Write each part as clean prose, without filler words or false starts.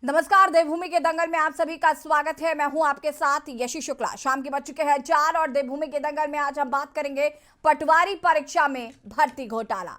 नमस्कार, देवभूमि के दंगल में आप सभी का स्वागत है। मैं हूं आपके साथ यशी शुक्ला। शाम के बज चुके हैं 4 और देवभूमि के दंगल में आज हम बात करेंगे पटवारी परीक्षा में भर्ती घोटाला।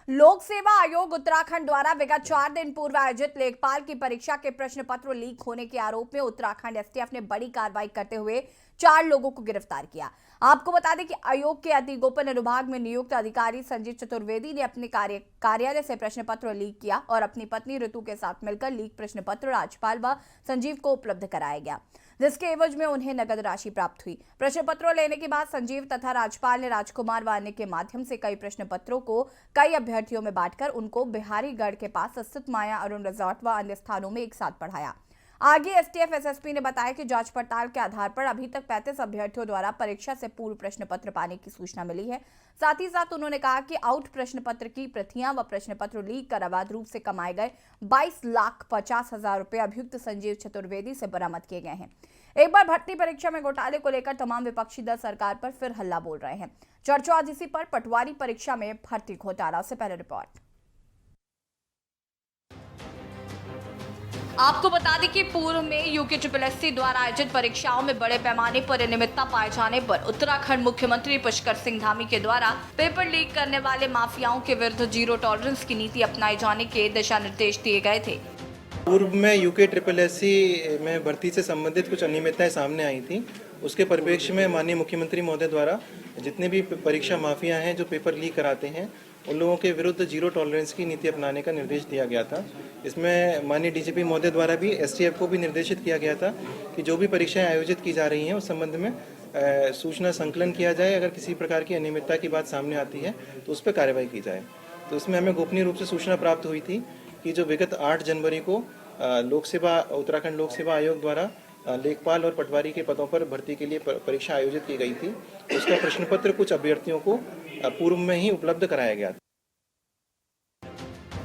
लोक सेवा आयोग उत्तराखंड द्वारा विगत 4 दिन पूर्व आयोजित लेखपाल की परीक्षा के प्रश्न पत्र लीक होने के आरोप में उत्तराखंड एसटीएफ ने बड़ी कार्रवाई करते हुए 4 लोगों को गिरफ्तार किया। आपको बता दें कि आयोग के अति गोपन अनुभाग में नियुक्त अधिकारी संजीव चतुर्वेदी ने अपने कार्यालय से प्रश्न पत्र लीक किया और अपनी पत्नी ऋतु के साथ मिलकर लीक प्रश्न पत्र राज्यपाल व संजीव को उपलब्ध कराया गया, जिसके एवज में उन्हें नगद राशि प्राप्त हुई। प्रश्न पत्रों लेने के बाद संजीव तथा राज्यपाल ने राजकुमार व अन्य के माध्यम से कई प्रश्न पत्रों को कई अभ्यर्थियों में बांटकर उनको बिहारीगढ़ के पास स्थित माया अरुण रिजॉर्ट व अन्य स्थानों में एक साथ पढ़ाया। आगे एसटीएफ एसएसपी ने बताया कि जांच पड़ताल के आधार पर अभी तक 35 अभ्यर्थियों द्वारा परीक्षा से पूर्व प्रश्न पत्र पाने की सूचना मिली है। साथ ही साथ उन्होंने कहा कि आउट प्रश्न पत्र की प्रतियां व प्रश्न पत्र लीक कर अवैध रूप से कमाए गए 22,50,000 रुपए अभियुक्त संजीव चतुर्वेदी से बरामद किए गए हैं। एक बार भर्ती परीक्षा में घोटाले को लेकर तमाम विपक्षी दल सरकार पर फिर हल्ला बोल रहे हैं। चर्चा आज इसी पर पटवारी परीक्षा में भर्ती घोटाला से पहले रिपोर्ट। आपको बता दें कि पूर्व में यूके द्वारा आयोजित परीक्षाओं में बड़े पैमाने पर अनियमितता पाए जाने पर उत्तराखंड मुख्यमंत्री पुष्कर सिंह धामी के द्वारा पेपर लीक करने वाले माफियाओं के विरुद्ध जीरो टॉलरेंस की नीति अपनाए जाने के दिशा निर्देश दिए गए थे। पूर्व में यूके में भर्ती से संबंधित कुछ अनियमितताएं सामने आई थी। उसके परिप्रेक्ष्य में माननीय मुख्यमंत्री महोदय द्वारा जितने भी परीक्षा माफिया हैं जो पेपर लीक कराते हैं उन लोगों के विरुद्ध जीरो टॉलरेंस की नीति अपनाने का निर्देश दिया गया था। इसमें माननीय डीजीपी महोदय द्वारा भी एसटीएफ को भी निर्देशित किया गया था कि जो भी परीक्षाएं आयोजित की जा रही हैं उस संबंध में सूचना संकलन किया जाए। अगर किसी प्रकार की अनियमितता की बात सामने आती है तो उस पर कार्रवाई की जाए। तो इसमें हमें गोपनीय रूप से सूचना प्राप्त हुई थी कि जो विगत 8 जनवरी को उत्तराखंड लोक सेवा आयोग द्वारा लेखपाल और पटवारी के पदों पर भर्ती के लिए परीक्षा आयोजित की गई थी। उसका प्रश्न पत्र कुछ अभ्यर्थियों को पूर्व में ही उपलब्ध कराया गया।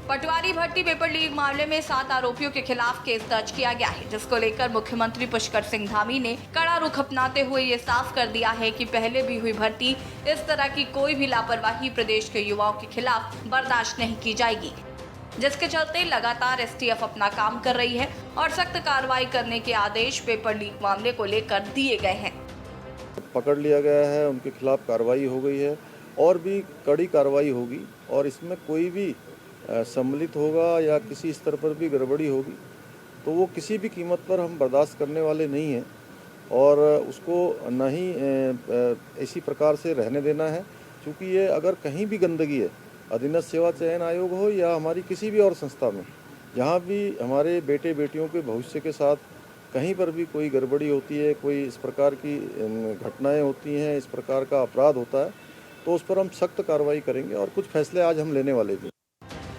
पटवारी भर्ती पेपर लीक मामले में 7 आरोपियों के खिलाफ केस दर्ज किया गया है, जिसको लेकर मुख्यमंत्री पुष्कर सिंह धामी ने कड़ा रुख अपनाते हुए ये साफ कर दिया है कि पहले भी हुई भर्ती इस तरह की कोई भी लापरवाही प्रदेश के युवाओं के खिलाफ बर्दाश्त नहीं की जाएगी, जिसके चलते लगातार एसटीएफ अपना काम कर रही है और सख्त कार्रवाई करने के आदेश पेपर लीक मामले को लेकर दिए गए हैं। पकड़ लिया गया है, उनके खिलाफ कार्रवाई हो गई है और भी कड़ी कार्रवाई होगी और इसमें कोई भी सम्मिलित होगा या किसी स्तर पर भी गड़बड़ी होगी तो वो किसी भी कीमत पर हम बर्दाश्त करने वाले नहीं हैं और उसको न ही इसी प्रकार से रहने देना है। क्योंकि ये अगर कहीं भी गंदगी है, अधीनस्थ सेवा चयन आयोग हो या हमारी किसी भी और संस्था में, जहाँ भी हमारे बेटे बेटियों के भविष्य के साथ कहीं पर भी कोई गड़बड़ी होती है, कोई इस प्रकार की घटनाएं होती हैं, इस प्रकार का अपराध होता है तो उस पर हम सख्त कार्रवाई करेंगे और कुछ फैसले आज हम लेने वाले भी।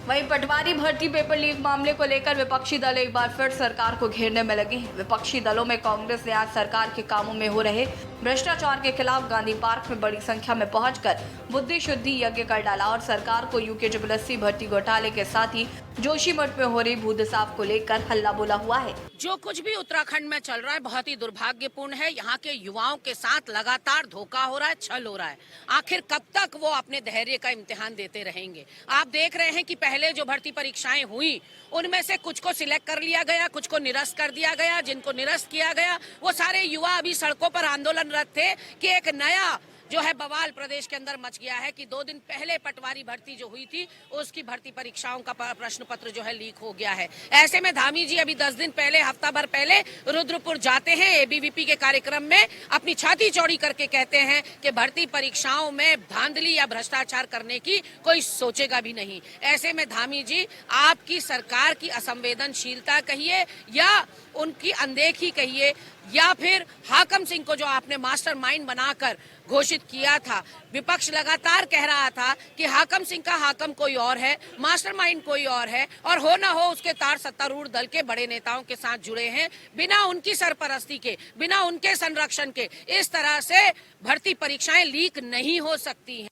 वहीं पटवारी भर्ती पेपर लीक मामले को लेकर विपक्षी दल एक बार फिर सरकार को घेरने में लगे हैं। विपक्षी दलों में कांग्रेस ने आज सरकार के कामों में हो रहे भ्रष्टाचार के खिलाफ गांधी पार्क में बड़ी संख्या में पहुंचकर बुद्धि शुद्धि यज्ञ कर डाला और सरकार को यूके भर्ती घोटाले के साथ ही जोशीमठ में हो रही भूदसाव को लेकर हल्ला बोला हुआ है। जो कुछ भी उत्तराखंड में चल रहा है बहुत ही दुर्भाग्यपूर्ण है। यहाँ के युवाओं के साथ लगातार धोखा हो रहा है, छल हो रहा है। आखिर कब तक वो अपने धैर्य का इम्तिहान देते रहेंगे? आप देख रहे हैं कि पहले जो भर्ती परीक्षाएं हुई उनमें से कुछ को सिलेक्ट कर लिया गया, कुछ को निरस्त कर दिया गया। जिनको निरस्त किया गया वो सारे युवा अभी सड़कों पर आंदोलनरत थे कि एक नया जो है बवाल प्रदेश के अंदर मच गया है कि 2 दिन पहले पटवारी भर्ती जो हुई थी उसकी भर्ती परीक्षाओं का प्रश्न पत्र जो है लीक हो गया है। ऐसे में धामी जी अभी 10 दिन पहले, हफ्ता भर पहले रुद्रपुर जाते हैं, एबीवीपी के कार्यक्रम में अपनी छाती चौड़ी करके कहते हैं कि भर्ती परीक्षाओं में धांधली या भ्रष्टाचार करने की कोई सोचेगा भी नहीं। ऐसे में धामी जी आपकी सरकार की असंवेदनशीलता कहिए या उनकी अनदेखी कहिए या फिर हाकम सिंह को जो आपने मास्टरमाइंड बनाकर घोषित किया था। विपक्ष लगातार कह रहा था कि हाकम सिंह का हाकम कोई और है, मास्टरमाइंड कोई और है, और हो ना हो उसके तार सत्तारूढ़ दल के बड़े नेताओं के साथ जुड़े हैं। बिना उनकी सरपरस्ती के, बिना उनके संरक्षण के इस तरह से भर्ती परीक्षाएं लीक नहीं हो सकती हैं।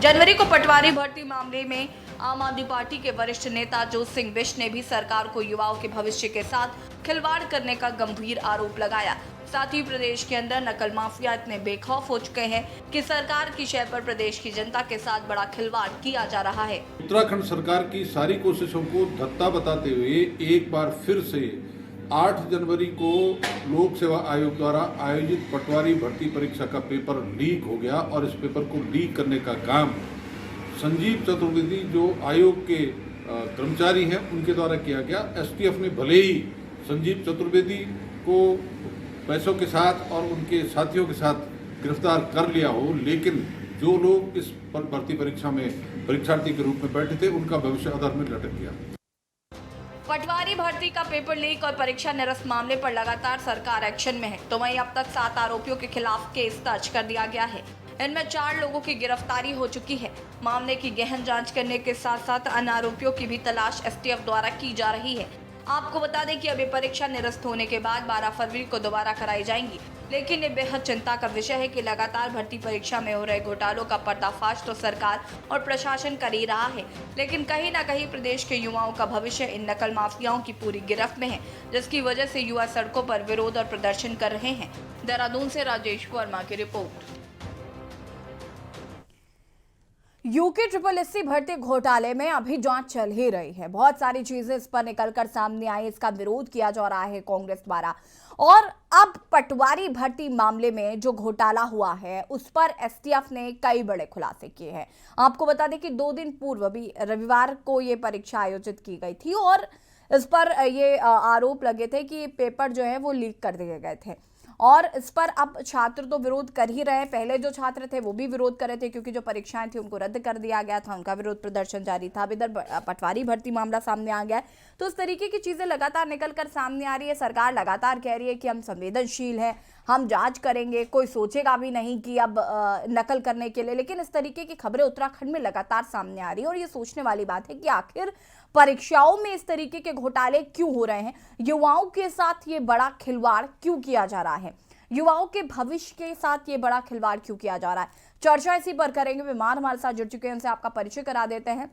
जनवरी को पटवारी भर्ती मामले में आम आदमी पार्टी के वरिष्ठ नेता जोत सिंह बिष्ट ने भी सरकार को युवाओं के भविष्य के साथ खिलवाड़ करने का गंभीर आरोप लगाया। साथ ही प्रदेश के अंदर नकल माफिया इतने बेखौफ हो चुके हैं कि सरकार की शय पर प्रदेश की जनता के साथ बड़ा खिलवाड़ किया जा रहा है। उत्तराखंड सरकार की सारी कोशिशों को धत्ता बताते हुए एक बार फिर से 8 जनवरी को लोक सेवा आयोग द्वारा आयोजित पटवारी भर्ती परीक्षा का पेपर लीक हो गया और इस पेपर को लीक करने का काम संजीव चतुर्वेदी जो आयोग के कर्मचारी हैं उनके द्वारा किया गया। एसटीएफ ने भले ही संजीव चतुर्वेदी को पैसों के साथ और उनके साथियों के साथ गिरफ्तार कर लिया हो, लेकिन जो लोग इस भर्ती परीक्षा में परीक्षार्थी के रूप में बैठे थे उनका भविष्य अधर में लटक गया। पटवारी भर्ती का पेपर लीक और परीक्षा निरस्त मामले पर लगातार सरकार एक्शन में है, तो वहीं अब तक 7 आरोपियों के खिलाफ केस दर्ज कर दिया गया है। इनमें 4 लोगों की गिरफ्तारी हो चुकी है। मामले की गहन जांच करने के साथ साथ अन्य आरोपियों की भी तलाश एसटीएफ द्वारा की जा रही है। आपको बता दें कि अभी परीक्षा निरस्त होने के बाद 12 फरवरी को दोबारा कराई जाएंगी, लेकिन ये बेहद चिंता का विषय है कि लगातार भर्ती परीक्षा में हो रहे घोटालों का पर्दाफाश तो सरकार और प्रशासन कर ही रहा है, लेकिन कहीं ना कहीं प्रदेश के युवाओं का भविष्य इन नकल माफियाओं की पूरी गिरफ्त में है, जिसकी वजह से युवा सड़कों पर विरोध और प्रदर्शन कर रहे हैं। देहरादून से राजेश वर्मा की रिपोर्ट। यूके SSC भर्ती घोटाले में अभी जांच चल ही रही है। बहुत सारी चीजें इस पर निकलकर सामने आई, इसका विरोध किया जा रहा है कांग्रेस द्वारा। और अब पटवारी भर्ती मामले में जो घोटाला हुआ है उस पर एसटीएफ ने कई बड़े खुलासे किए हैं। आपको बता दें कि 2 दिन पूर्व भी रविवार को ये परीक्षा आयोजित की गई थी और इस पर ये आरोप लगे थे कि पेपर जो है वो लीक कर दिए गए थे और इस पर अब छात्र तो विरोध कर ही रहे हैं। पहले जो छात्र थे वो भी विरोध कर रहे थे क्योंकि जो परीक्षाएं थी उनको रद्द कर दिया गया था, उनका विरोध प्रदर्शन जारी था। अब इधर पटवारी भर्ती मामला सामने आ गया है, तो इस तरीके की चीजें लगातार निकल कर सामने आ रही है। सरकार लगातार कह रही है कि हम संवेदनशील हैं, हम जांच करेंगे, कोई सोचेगा भी नहीं कि अब नकल करने के लिए। लेकिन इस तरीके की खबरें उत्तराखंड में लगातार सामने आ रही है और ये सोचने वाली बात है कि आखिर परीक्षाओं में इस तरीके के घोटाले क्यों हो रहे हैं, युवाओं के साथ ये बड़ा खिलवाड़ क्यों किया जा रहा है, युवाओं के भविष्य के साथ ये बड़ा खिलवाड़ क्यों किया जा रहा है। चर्चा इसी पर करेंगे। मेहमान हमारे साथ जुड़ चुके हैं, उनसे आपका परिचय करा देते हैं।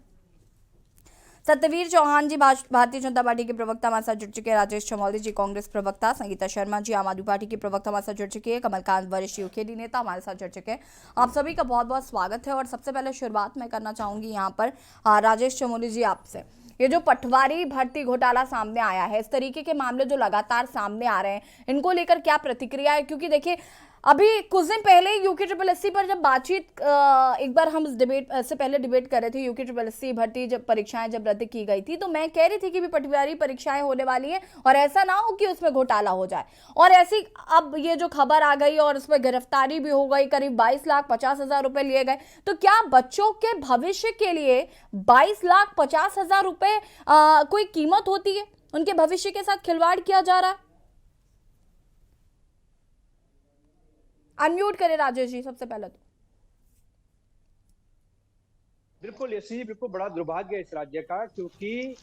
सत्यवीर चौहान जी भारतीय जनता पार्टी के प्रवक्ता हमारे साथ जुड़ चुके हैं, राजेश चमौली जी कांग्रेस प्रवक्ता, संगीता शर्मा जी आम आदमी पार्टी की प्रवक्ता हमारे साथ जुड़ चुकी है, कमलकांत वरिष्ठ यूकेडी नेता हमारे साथ जुड़ चुके हैं। आप सभी का बहुत बहुत स्वागत है। और सबसे पहले शुरुआत मैं करना चाहूंगी यहाँ पर राजेश चमौली जी आपसे। ये जो पटवारी भर्ती घोटाला सामने आया है, इस तरीके के मामले जो लगातार सामने आ रहे हैं, इनको लेकर क्या प्रतिक्रिया है? क्योंकि देखिए अभी कुछ दिन पहले यूके SSC पर जब बातचीत एक बार हम इस डिबेट से पहले डिबेट कर रहे थे, यूके SSC भर्ती जब परीक्षाएं जब रद्द की गई थी तो मैं कह रही थी कि भी पटवारी परीक्षाएं होने वाली हैं और ऐसा ना हो कि उसमें घोटाला हो जाए। और ऐसी अब ये जो खबर आ गई और उसमें गिरफ्तारी भी हो गई, करीब 22,50,000 रुपए लिए गए। तो क्या बच्चों के भविष्य के लिए 22,50,000 रुपए कोई कीमत होती है? उनके भविष्य के साथ खिलवाड़ किया जा रहा है। अनम्यूट करें राजेश जी सबसे पहले तो। बिल्कुल बिल्कुल बड़ा दुर्भाग्य है इस राज्य का, क्योंकि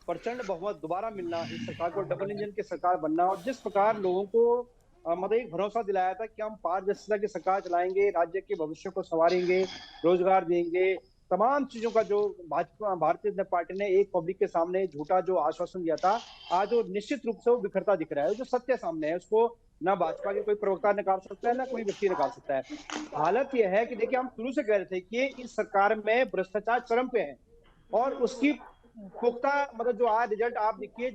प्रचंड बहुमत दोबारा मिलना, इस सरकार को डबल इंजन की सरकार बनना और जिस प्रकार लोगों को मतलब एक भरोसा दिलाया था कि हम पारदर्शिता की सरकार चलाएंगे, राज्य के भविष्य को संवारेंगे, रोजगार देंगे, तमाम चीजों का जो भारतीय जनता पार्टी ने एक पब्लिक के सामने झूठा जो आश्वासन दिया था, आज वो निश्चित रूप से वो बिखरता दिख रहा है। जो सत्य सामने है उसको ना भाजपा के कोई प्रवक्ता निकाल सकता है, ना कोई व्यक्ति निकाल सकता है। हालत यह है कि देखिए हम शुरू से कह रहे थे कि इस सरकार में भ्रष्टाचार चरम पे है और उसकी पुख्ता मतलब जो आज रिजल्ट आप देखिए,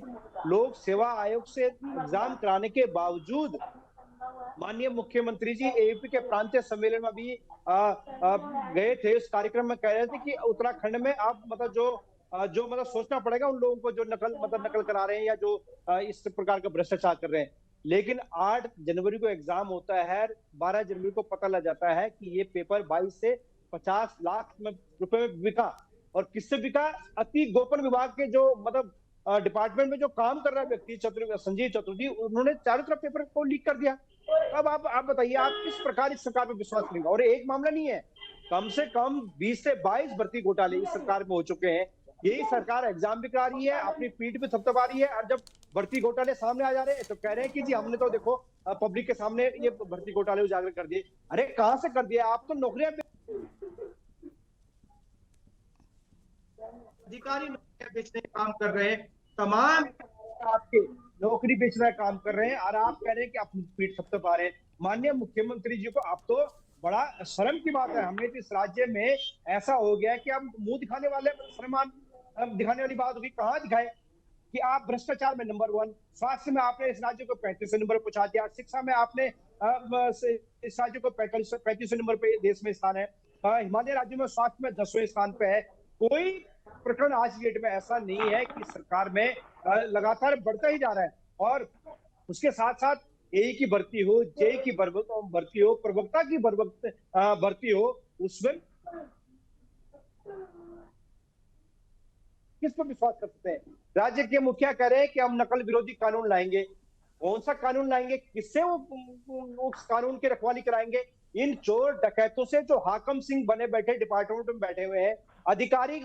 लोक सेवा आयोग से एग्जाम कराने के बावजूद माननीय मुख्यमंत्री जी एपी के प्रांतीय सम्मेलन में भी गए थे। उस कार्यक्रम में कह रहे थे कि उत्तराखंड में आप मतलब जो मतलब सोचना पड़ेगा उन लोगों को जो नकल करा रहे हैं या जो इस प्रकार का भ्रष्टाचार कर रहे हैं। लेकिन 8 जनवरी को एग्जाम होता है, 12 जनवरी को पता लग जाता है कि ये पेपर 22 से 50 लाख रुपए में बिका। और किससे बिका? अति गोपन विभाग के जो मतलब डिपार्टमेंट में जो काम कर रहा है व्यक्ति संजीव चतुर्वेदी, उन्होंने चारों तरफ पेपर को लीक कर दिया। अब आप बताइए, आप किस प्रकार इस सरकार पर विश्वास करेंगे? और एक मामला नहीं है, कम से कम 20 से 22 भर्ती घोटाले इस सरकार में हो चुके हैं। यही सरकार एग्जाम भी करा रही है, अपनी पीठ पे थपथपा रही है, और जब भर्ती घोटाले सामने आ जा रहे हैं तो कह रहे हैं कि जी हमने तो देखो पब्लिक के सामने ये भर्ती घोटाले उजागर कर दिए। अरे कहां से कर दिया? आप तो नौकरियां अधिकारी नौकरियां बेचने का काम कर रहे हैं, तमाम आपके नौकरी बेचने का काम कर रहे हैं, और आप कह रहे हैं कि अपनी पीठ थपथपा रहे हैं। माननीय मुख्यमंत्री जी को आप तो बड़ा शर्म की बात है, हमें तो इस राज्य में ऐसा हो गया है कि हम मुंह दिखाने वाले शर्मान दिखाने वाली बात होगी। कहां दिखाए कि आप भ्रष्टाचार में नंबर 1, स्वास्थ्य में आपने इस राज्य को 35वें नंबर पर पहुंचा दिया, शिक्षा में आपने इस राज्य को 35वें नंबर पे देश में स्थान है, हिमालय राज्यों में स्वास्थ्य में 10वें स्थान पे है। कोई प्रकरण आज की डेट में ऐसा नहीं है कि सरकार में लगातार बढ़ता ही जा रहा है। और उसके साथ साथ एई की भर्ती हो, जेई की भर्ती हो, प्रवक्ता की भर्ती हो, उसमें किस पर विश्वास कर सकते हैं? राज्य के मुखिया कह रहे हैं कि हम नकल विरोधी कानून लाएंगे। कौन सा कानून लाएंगे? किससे वो उस कानून की रखवाली कराएंगे? इन चोर डकैतों से जो हाकम सिंह बने बैठे डिपार्टमेंट में बैठे हुए हैं, अधिकारी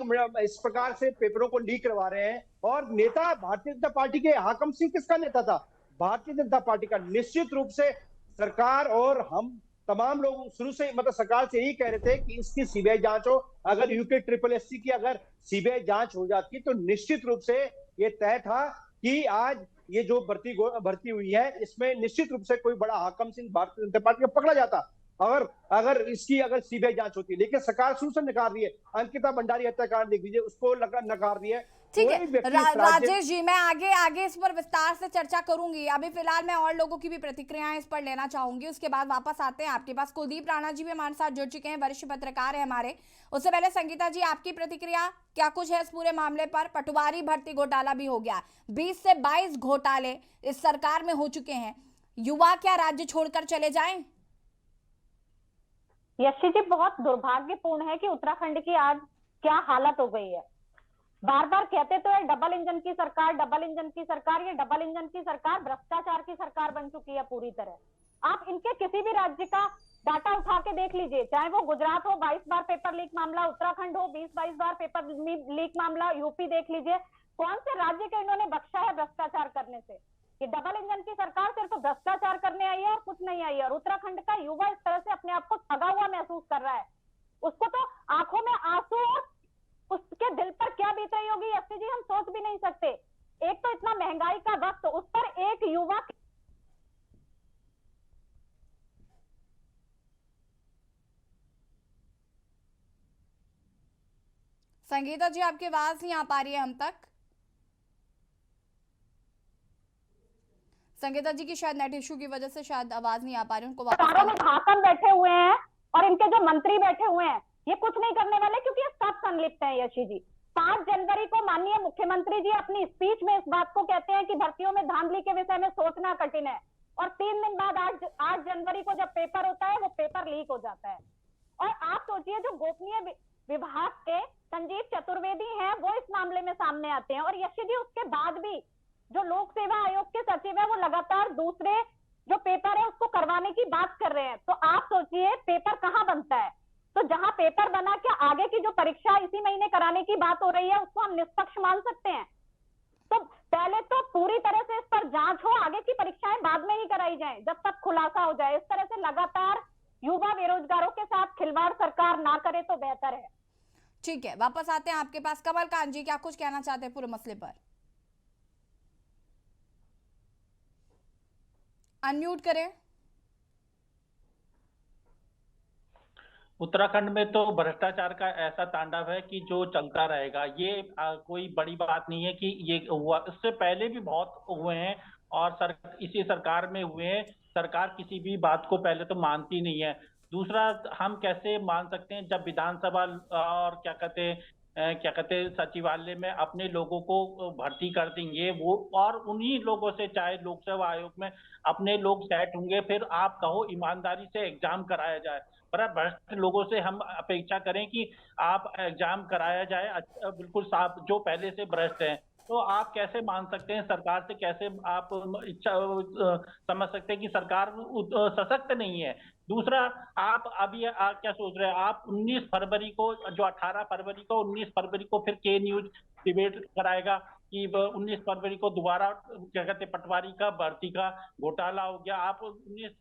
इस प्रकार से पेपरों को लीक करवा रहे हैं। और नेता भारतीय जनता पार्टी के हाकम सिंह किसका नेता था? भारतीय जनता पार्टी का। निश्चित रूप से सरकार और हम तमाम लोग शुरू से मतलब सरकार से यही कह रहे थे कि इसकी सीबीआई जांच हो। अगर यूके ट्रिपल एससी की अगर सीबीआई जांच हो जाती तो निश्चित रूप से ये तय था कि आज ये जो भर्ती हुई है इसमें निश्चित रूप से कोई बड़ा हाकम सिंह भारतीय जनता पार्टी का पकड़ा जाता, अगर इसकी अगर सीबीआई जांच होती। लेकिन सरकार शुरू से नकार रही है। अंकिता भंडारी हत्याकांड देख लीजिए, उसको नकार रही है। ठीक है राजेश जी, मैं आगे इस पर विस्तार से चर्चा करूंगी। अभी फिलहाल मैं और लोगों की भी प्रतिक्रियाएं इस पर लेना चाहूंगी, उसके बाद वापस आते हैं आपके पास। कुलदीप राणा जी भी हमारे साथ जुड़ चुके हैं, वरिष्ठ पत्रकार है हमारे। उससे पहले संगीता जी, आपकी प्रतिक्रिया क्या कुछ है इस पूरे मामले पर? पटवारी भर्ती घोटाला भी हो गया, 20 से 22 घोटाले इस सरकार में हो चुके हैं। युवा क्या राज्य छोड़कर चले जाएं? यशी जी, बहुत दुर्भाग्यपूर्ण है कि उत्तराखंड की आज क्या हालत हो गई है। बार बार कहते तो है डबल इंजन की सरकार, डबल इंजन की सरकार। ये डबल इंजन की सरकार भ्रष्टाचार की सरकार बन चुकी है पूरी तरह। आप इनके किसी भी राज्य का डाटा उठा के देख लीजिए, चाहे वो गुजरात हो 22 बार पेपर लीक मामला, उत्तराखंड हो 20-22 बार पेपर लीक मामला, यूपी देख लीजिए। कौन से राज्य को इन्होंने बख्शा है भ्रष्टाचार करने से? ये डबल इंजन की सरकार सिर्फ भ्रष्टाचार करने आई है और कुछ नहीं आई है। और उत्तराखंड का युवा इस तरह से अपने आप को ठगा हुआ महसूस कर रहा है। उसको तो आंखों में आंसू और उसके दिल पर क्या बीत रही होगी यशी जी, हम सोच भी नहीं सकते। एक तो इतना महंगाई का वक्त, उस पर एक युवा। संगीता जी, आपकी आवाज नहीं आ पा रही है हम तक। संगीता जी की शायद नेट इशू की वजह से शायद आवाज नहीं आ पा रही, उनको सरकारों में हाकम बैठे हुए हैं और इनके जो मंत्री बैठे हुए हैं ये कुछ नहीं करने वाले, क्योंकि ये सब संलिप्त हैं यशी जी। 5 जनवरी को माननीय मुख्यमंत्री जी अपनी स्पीच में इस बात को कहते हैं कि भर्तियों में धांधली के विषय में सोचना कठिन है, और 3 दिन बाद 8 जनवरी को जब पेपर होता है वो पेपर लीक हो जाता है। और आप सोचिए, जो गोपनीय विभाग के संजीव चतुर्वेदी हैं वो इस मामले में सामने आते हैं। और यशी जी, उसके बाद भी जो लोक सेवा आयोग के सचिव है वो लगातार दूसरे जो पेपर है उसको करवाने की बात कर रहे हैं। तो आप सोचिए पेपर कहाँ बनता है? तो जहां पेपर बना के आगे की जो परीक्षा इसी महीने कराने की बात हो रही है उसको हम निष्पक्ष मान सकते हैं? तो पहले तो पूरी तरह से इस पर जांच हो, आगे की परीक्षाएं बाद में ही कराई जाएं जब तक खुलासा हो जाए। इस तरह से लगातार युवा बेरोजगारों के साथ खिलवाड़ सरकार ना करे तो बेहतर है। ठीक है, वापस आते हैं आपके पास। कमल कांत जी, क्या कुछ कहना चाहते हैं पूरे मसले पर? अनम्यूट करें। उत्तराखंड में तो भ्रष्टाचार का ऐसा तांडव है कि जो चलता रहेगा। ये कोई बड़ी बात नहीं है कि ये हुआ, इससे पहले भी बहुत हुए हैं और इसी सरकार में हुए हैं। सरकार किसी भी बात को पहले तो मानती नहीं है। दूसरा, हम कैसे मान सकते हैं जब विधानसभा और क्या कहते हैं सचिवालय में अपने लोगों को भर्ती कर देंगे वो, और उन्हीं लोगों से चाहे लोक सेवा आयोग में अपने लोग सेट होंगे, फिर आप कहो ईमानदारी से एग्जाम कराया जाए। पर भ्रष्ट लोगों से हम अपेक्षा करें कि आप एग्जाम कराया जाए बिल्कुल साफ, जो पहले से भ्रष्ट हैं। तो आप कैसे मान सकते हैं, सरकार से कैसे आप इच्छा समझ सकते हैं कि सरकार सशक्त नहीं है। दूसरा, आप अभी क्या सोच रहे हैं, आप 19 फरवरी को, जो 18 फरवरी को, 19 फरवरी को फिर के न्यूज डिबेट कराएगा कि 19 फरवरी को दोबारा क्या कहते हैं, पटवारी का भर्ती का घोटाला हो गया, आप 19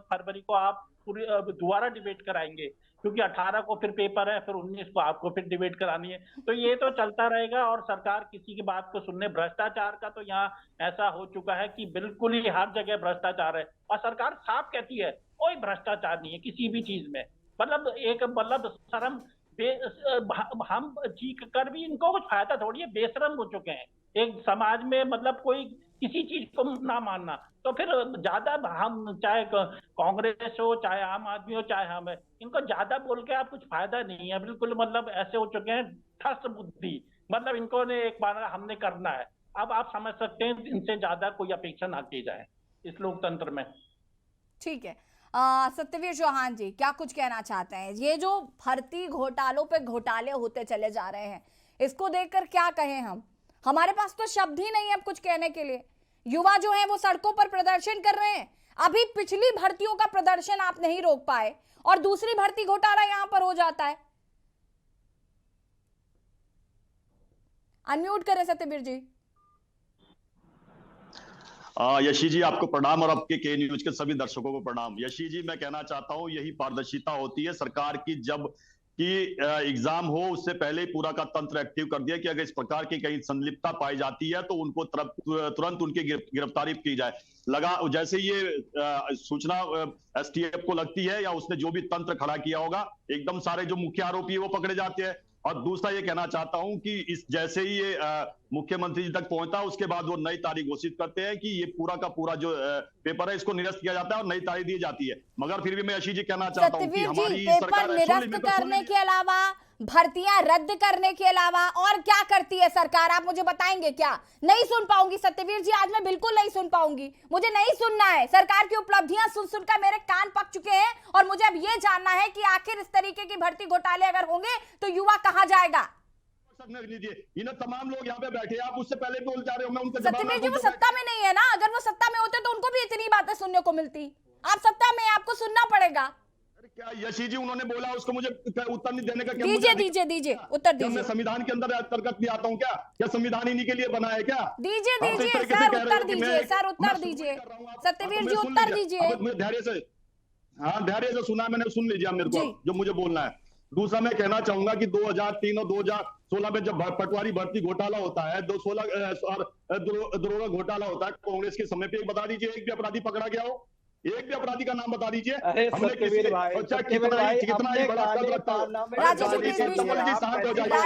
फरवरी को आप पूरी दोबारा डिबेट कराएंगे, क्योंकि 18 को फिर पेपर है, फिर 19 को आपको फिर डिबेट करानी है। तो ये तो चलता रहेगा और सरकार किसी की बात को सुनने, भ्रष्टाचार का तो यहाँ ऐसा हो चुका है कि बिल्कुल ही हर जगह भ्रष्टाचार है, और सरकार साफ कहती है कोई भ्रष्टाचार नहीं है किसी भी चीज में। मतलब शर्म, हम चीख कर भी इनको कुछ फायदा थोड़ी है, बेशरम हो चुके हैं एक समाज में, मतलब कोई किसी चीज को ना मानना। तो फिर ज्यादा हम, चाहे कांग्रेस हो, चाहे आम आदमी हो, चाहे हम है, इनको ज्यादा बोल के आप कुछ फायदा नहीं है, बिल्कुल मतलब ऐसे हो चुके हैं ठस बुद्धि, मतलब इनको ने एक बार हमने करना है। अब आप समझ सकते हैं इनसे ज्यादा कोई अपेक्षा ना की जाए इस लोकतंत्र में। ठीक है, सत्यवीर चौहान जी क्या कुछ कहना चाहते हैं? ये जो भर्ती घोटालों पे घोटाले होते चले जा रहे हैं, इसको देखकर क्या कहें हम? हमारे पास तो शब्द ही नहीं है अब कुछ कहने के लिए। युवा जो हैं वो सड़कों पर प्रदर्शन कर रहे हैं। अभी पिछली भर्तियों का प्रदर्शन आप नहीं रोक पाए और दूसरी भर्ती घोटाला यहां पर हो जाता है। अनम्यूट करें सत्यवीर जी। यशी जी आपको प्रणाम और आपके के न्यूज के सभी दर्शकों को प्रणाम। यशी जी, मैं कहना चाहता हूं यही पारदर्शिता होती है सरकार की, जब कि एग्जाम हो उससे पहले ही पूरा का तंत्र एक्टिव कर दिया कि अगर इस प्रकार की कहीं संलिप्तता पाई जाती है तो उनको तुरंत उनकी गिरफ्तारी की जाए। लगा जैसे ये सूचना एसटीएफ को लगती है या उसने जो भी तंत्र खड़ा किया होगा, एकदम सारे जो मुख्य आरोपी है वो पकड़े जाते हैं। और दूसरा ये कहना चाहता हूं कि इस जैसे ही ये मुख्यमंत्री जी तक पहुंचता है उसके बाद वो नई तारीख घोषित करते हैं कि ये पूरा का पूरा जो पेपर है इसको निरस्त किया जाता है और नई तारीख दी जाती है। मगर फिर भी मैं यशी जी कहना चाहता हूं कि हमारी सरकार निरस्त करने के अलावा, भर्तियां रद्द करने के अलावा और क्या करती है सरकार? आप मुझे बताएंगे क्या? नहीं सुन पाऊंगी सत्यवीर जी, आज मैं बिल्कुल नहीं सुन पाऊंगी। मुझे नहीं सुनना है। सरकार की उपलब्धियां सुन सुनकर मेरे कान पक चुके हैं और मुझे अब ये जानना है कि आखिर इस तरीके की भर्ती घोटाले अगर होंगे तो युवा कहां जाएगा? इन्हें तमाम लोग यहाँ पे बैठे, आप उससे पहले बोल जा रहे हो, मैं उनके सत्यवीर जी वो सत्ता में नहीं है ना, अगर वो सत्ता में होते तो उनको भी इतनी बातें सुनने को मिलती। आप सत्ता में, आपको सुनना पड़ेगा। क्या यशी जी उन्होंने बोला उसको मुझे उत्तर नहीं देने का? दीजिए उत्तर दीजिए। मैं संविधान के अंदर अंतर्गत भी आता हूँ क्या संविधान इन्हीं के लिए बना है क्या? दीजिए सर उत्तर दीजिए, सर उत्तर दीजिए, सत्यवीर जी उत्तर दीजिए। धैर्य से सुना मैंने, सुन लीजिए मेरे को जो मुझे बोलना है। दूसरा मैं कहना चाहूंगा कि 2003 और 2016 में जब पटवारी भर्ती घोटाला होता है, 2016 और दरोगा घोटाला होता है, कांग्रेस के समय पे बता दीजिए एक भी अपराधी पकड़ा गया हो? एक भी अपराधी का नाम बता दीजिए।